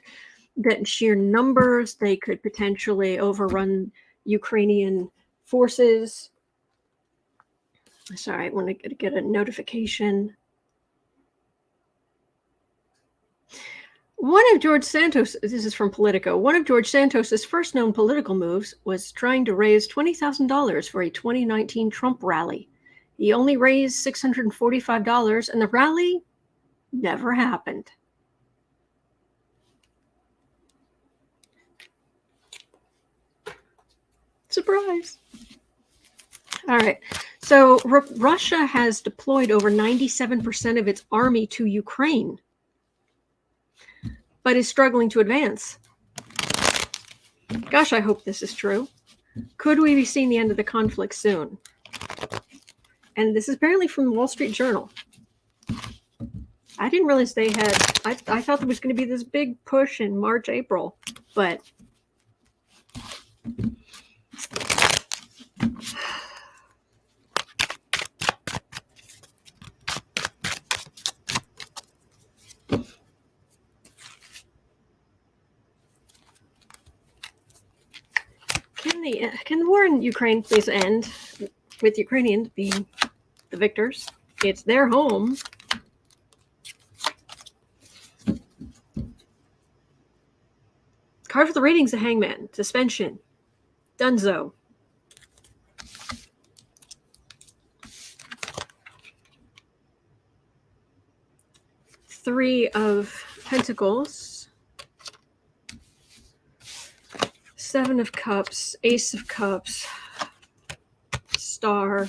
S1: that in sheer numbers they could potentially overrun Ukrainian forces. Sorry, I want to get a notification. One of George Santos, this is from Politico, one of George Santos's first known political moves was trying to raise $20,000 for a 2019 Trump rally. He only raised $645, and the rally never happened. Surprise. All right. So Russia has deployed over 97% of its army to Ukraine, but is struggling to advance. Gosh, I hope this is true. Could we be seeing the end of the conflict soon? And this is apparently from the Wall Street Journal. I didn't realize they had, I thought there was going to be this big push in March, April, but can the war in Ukraine please end with Ukrainians being the victors? It's their home. Card for the ratings, the hangman. Suspension. Dunzo. Three of Pentacles. Seven of Cups. Ace of Cups. Star.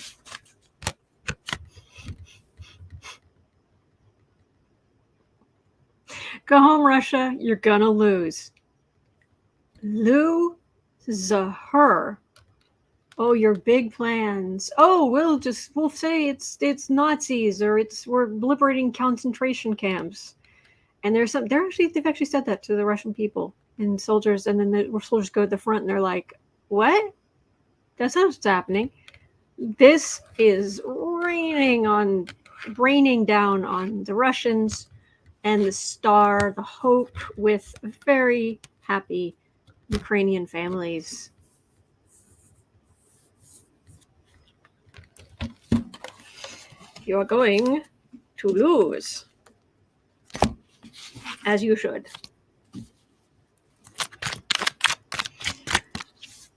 S1: Go home, Russia. You're gonna lose. Loser. Oh, your big plans. Oh, we'll say it's Nazis, or we're liberating concentration camps. And they've actually said that to the Russian people and soldiers, and then the soldiers go to the front and they're like, what? That's not what's happening. This is raining down on the Russians, and the star, the hope with very happy Ukrainian families. You are going to lose, as you should.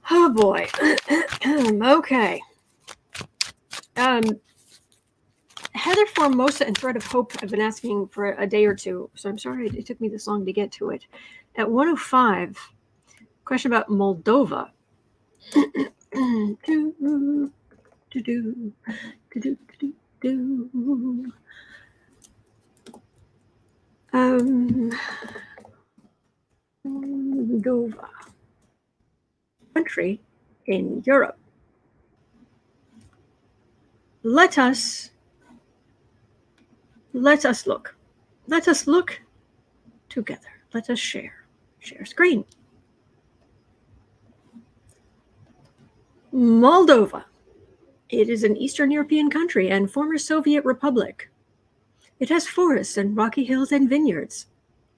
S1: Oh boy. Okay. Heather Formosa and Thread of Hope have been asking for a day or two, so I'm sorry it took me this long to get to it. At 105, question about Moldova. Moldova. Country in Europe. Let us look. Let us look together. Let us share. Share screen. Moldova. It is an Eastern European country and former Soviet republic. It has forests and rocky hills and vineyards.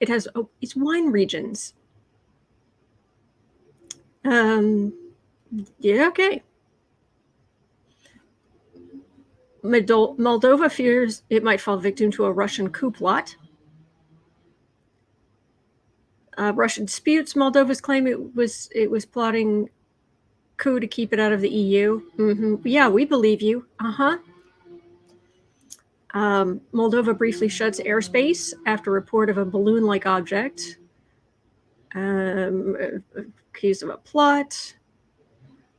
S1: It has its wine regions. Yeah, okay. Moldova fears it might fall victim to a Russian coup plot. Russia disputes Moldova's claim it was plotting coup to keep it out of the EU. Mm-hmm. Yeah, we believe you. Moldova briefly shuts airspace after report of a balloon-like object. Accused of a plot.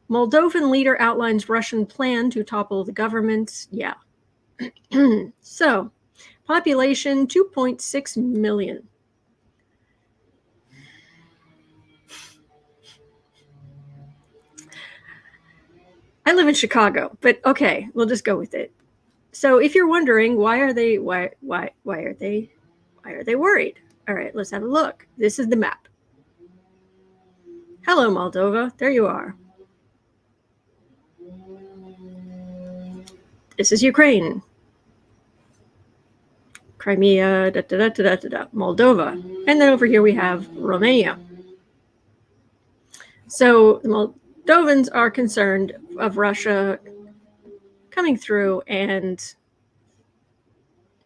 S1: Moldovan leader outlines Russian plan to topple the government. Yeah. So, population 2.6 million. I live in Chicago, but okay, we'll just go with it. So if you're wondering why are they worried? All right, let's have a look. This is the map. Hello, Moldova. There you are. This is Ukraine. Crimea, Moldova. And then over here we have Romania. So the Moldovans are concerned of Russia coming through and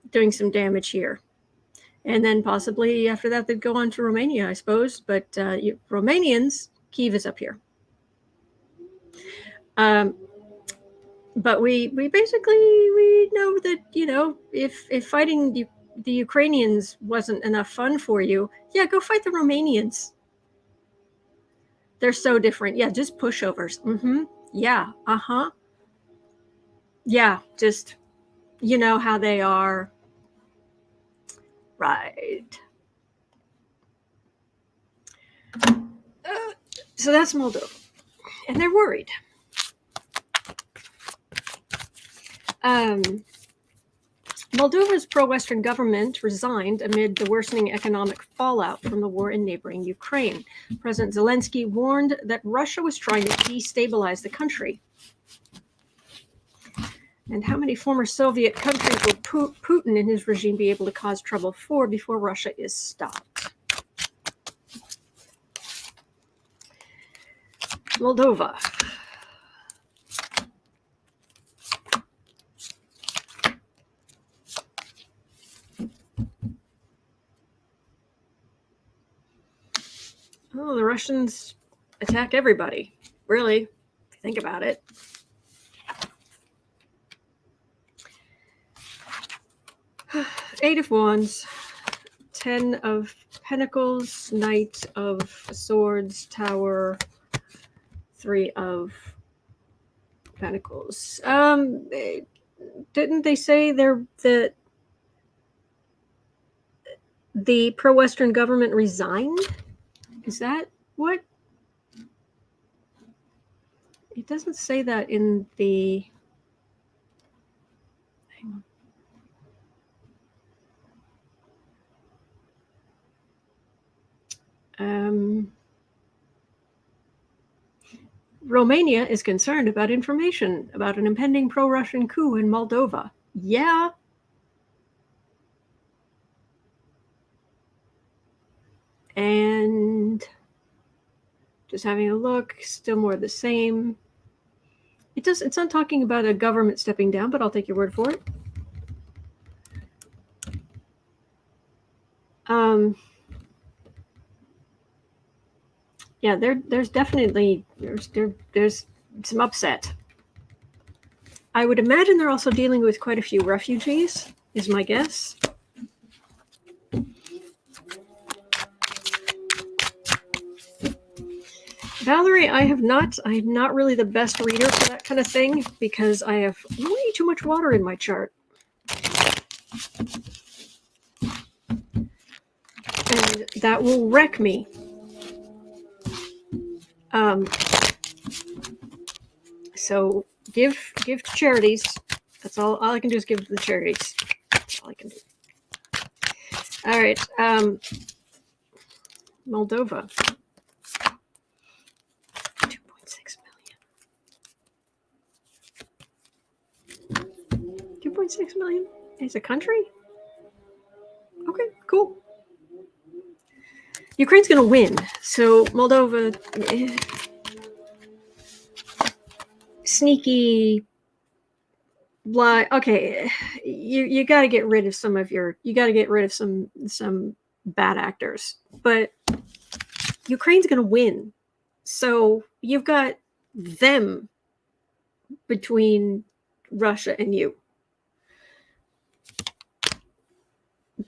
S1: doing some damage here. And then possibly after that, they'd go on to Romania, I suppose. But Romanians, Kyiv is up here. But we basically know that, if fighting the Ukrainians wasn't enough fun for you, yeah, go fight the Romanians. They're so different. Yeah, just pushovers. Mm-hmm. Yeah. Uh-huh. Yeah, just, you know how they are. Right. So that's Moldova. And they're worried. Moldova's pro-Western government resigned amid the worsening economic fallout from the war in neighboring Ukraine. President Zelensky warned that Russia was trying to destabilize the country. And how many former Soviet countries will Putin and his regime be able to cause trouble for before Russia is stopped? Moldova. Oh, the Russians attack everybody, really, if you think about it. Eight of Wands, 10 of Pentacles, Knight of Swords, Tower, 3 of Pentacles. Didn't they say that the pro-Western government resigned? Is that what? It doesn't say that in the... Hang on. Romania is concerned about information about an impending pro-Russian coup in Moldova. Yeah. And just having a look, still more of the same. It's not talking about a government stepping down, but I'll take your word for it. Yeah, there's definitely there's some upset. I would imagine they're also dealing with quite a few refugees, is my guess. Valerie, I'm not really the best reader for that kind of thing because I have way too much water in my chart. And that will wreck me. So give to charities. That's all I can do is give to the charities. That's all I can do. All right. Moldova. 2.6 million. 2.6 million is a country? Okay, cool. Ukraine's going to win. So Moldova, sneaky, blah. Okay, you got to get rid of some of your. You got to get rid of some bad actors. But Ukraine's going to win. So you've got them between Russia and you.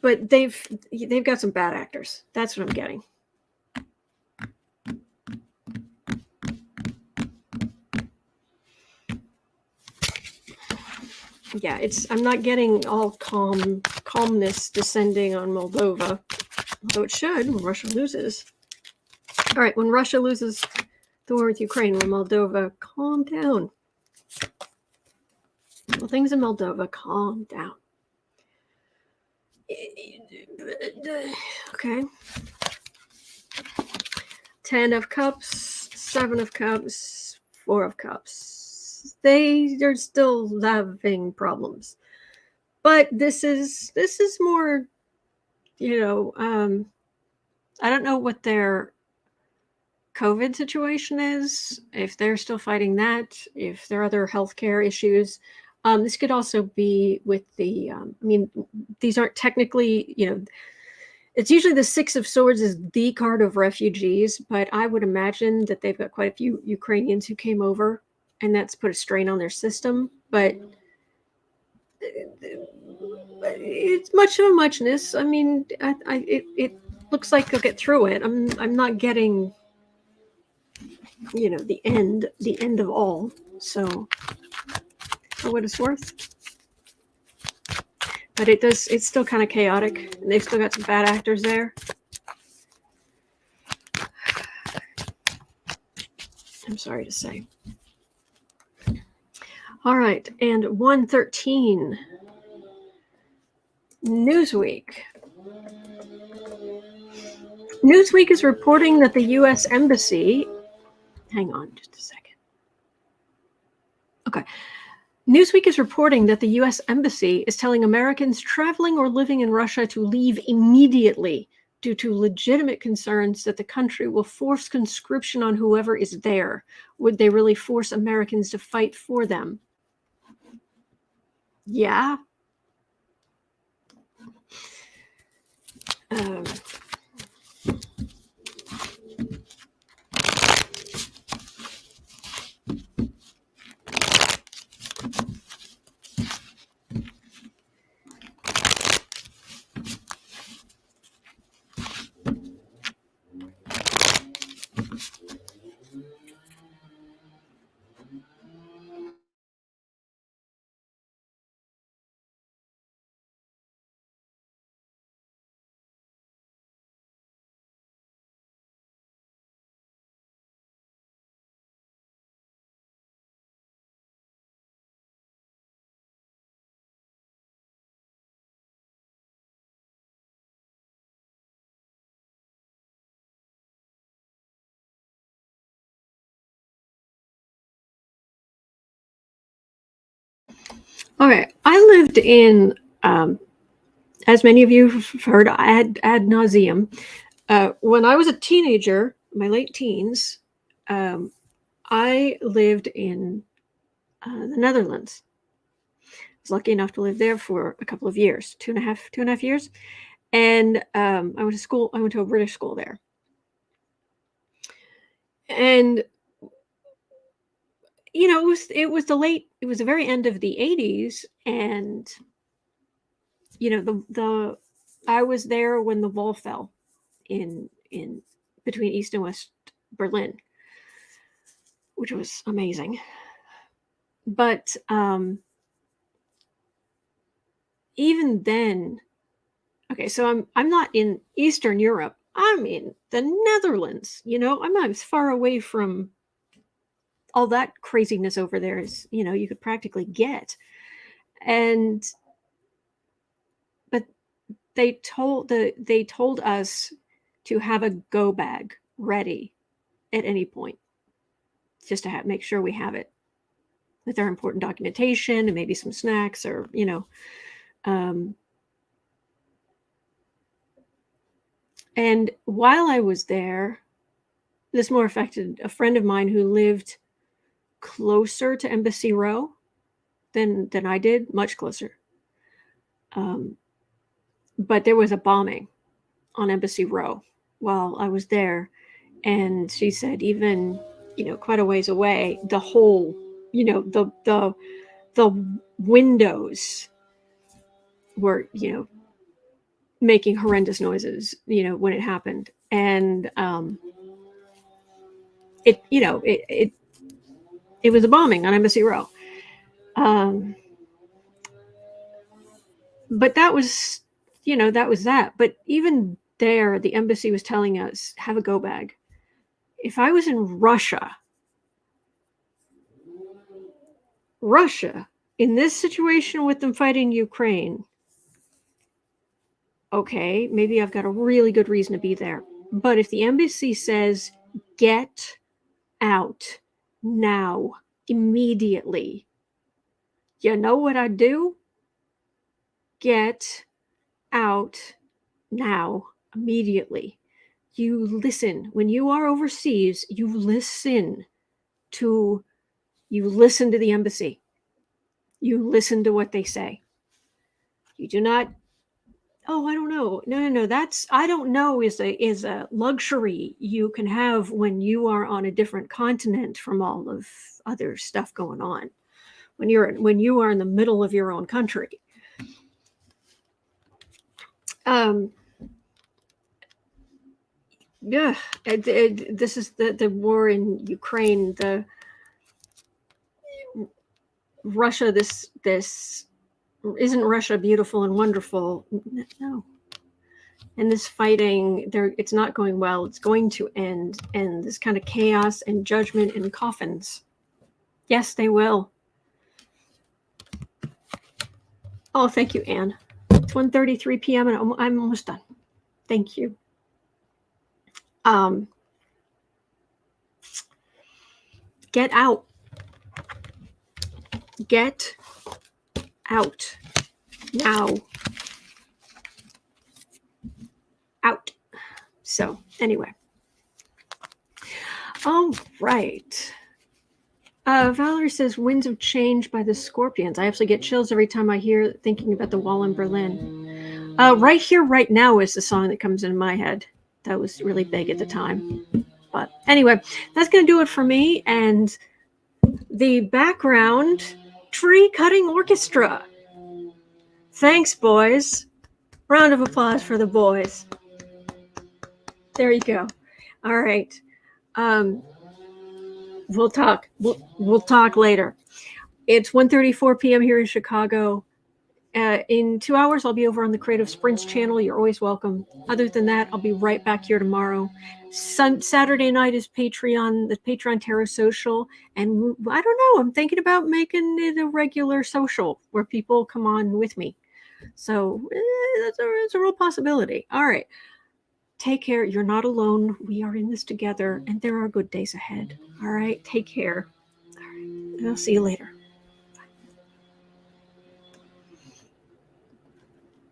S1: But they've got some bad actors. That's what I'm getting. Yeah, I'm not getting all calmness descending on Moldova, although it should when Russia loses. All right, when Russia loses the war with Ukraine, will Moldova calm down? Well, things in Moldova calm down. Okay. 10 of Cups, 7 of Cups, 4 of Cups. They're still having problems. But this is more, I don't know what their COVID situation is, if they're still fighting that, if there are other healthcare issues. This could also be with the, these aren't technically, it's usually the 6 of Swords is the card of refugees, but I would imagine that they've got quite a few Ukrainians who came over, and that's put a strain on their system. But it's much of a muchness. I mean, it looks like they'll get through it. I'm not getting, the end of all. So, for what it's worth. But it's still kind of chaotic, and they've still got some bad actors there. I'm sorry to say. All right, and 113. Newsweek. Newsweek is reporting that the U.S. Embassy... Hang on just a second. Okay. Newsweek is reporting that the U.S. Embassy is telling Americans traveling or living in Russia to leave immediately due to legitimate concerns that the country will force conscription on whoever is there. Would they really force Americans to fight for them? Yeah. Okay, I lived in, as many of you have heard ad nauseum, when I was a teenager, my late teens, I lived in the Netherlands. I was lucky enough to live there for a couple of years, two and a half years. And I went to school. I went to a British school there. And it was the very end of the 80s, and I was there when the wall fell in between East and West Berlin, which was amazing. But even then, okay, so I'm not in Eastern Europe. I'm in the Netherlands. I'm not as far away from all that craziness over there as you could practically get. But they told us to have a go bag ready at any point, just to make sure we have it. with our important documentation and maybe some snacks or, and while I was there, this more affected a friend of mine who lived closer to Embassy Row than I did, much closer. But there was a bombing on Embassy Row while I was there. And she said, even, quite a ways away, the whole, the windows were, making horrendous noises, when it happened. And it was a bombing on Embassy Row. But that was, that was that. But even there, the embassy was telling us, have a go bag. If I was in Russia, in this situation with them fighting Ukraine, okay, maybe I've got a really good reason to be there. But if the embassy says, get out now, immediately, you know what I do? Get out now, immediately. You listen. When you are overseas, you listen to the embassy. You listen to what they say. You do not, oh, I don't know. No. That's, I don't know, is a luxury you can have when you are on a different continent from all of other stuff going on. When you are in the middle of your own country. Yeah, this is the war in Ukraine. The Russia, this isn't Russia beautiful and wonderful? No. And this fighting, it's not going well. It's going to end, and this kind of chaos and judgment and coffins. Yes, they will. Oh, thank you, Anne. It's 1:33 p.m. and I'm almost done. Thank you. Get out. Get out now. Out. So anyway. All right. Valerie says, Winds of Change by the Scorpions. I actually get chills every time I hear thinking about the wall in Berlin. Right Here, Right Now is the song that comes in my head. That was really big at the time. But anyway, that's going to do it for me. And the background tree cutting orchestra. Thanks, boys. Round of applause for the boys. There you go. All right. We'll talk. We'll talk later. It's 1:34 p.m. here in Chicago. In 2 hours, I'll be over on the Creative Sprints channel. You're always welcome. Other than that, I'll be right back here tomorrow. Saturday night is the Patreon Tarot Social. And I don't know, I'm thinking about making it a regular social where people come on with me. So that's a real possibility. All right. Take care. You're not alone. We are in this together, and there are good days ahead. All right. Take care. All right. And I'll see you later.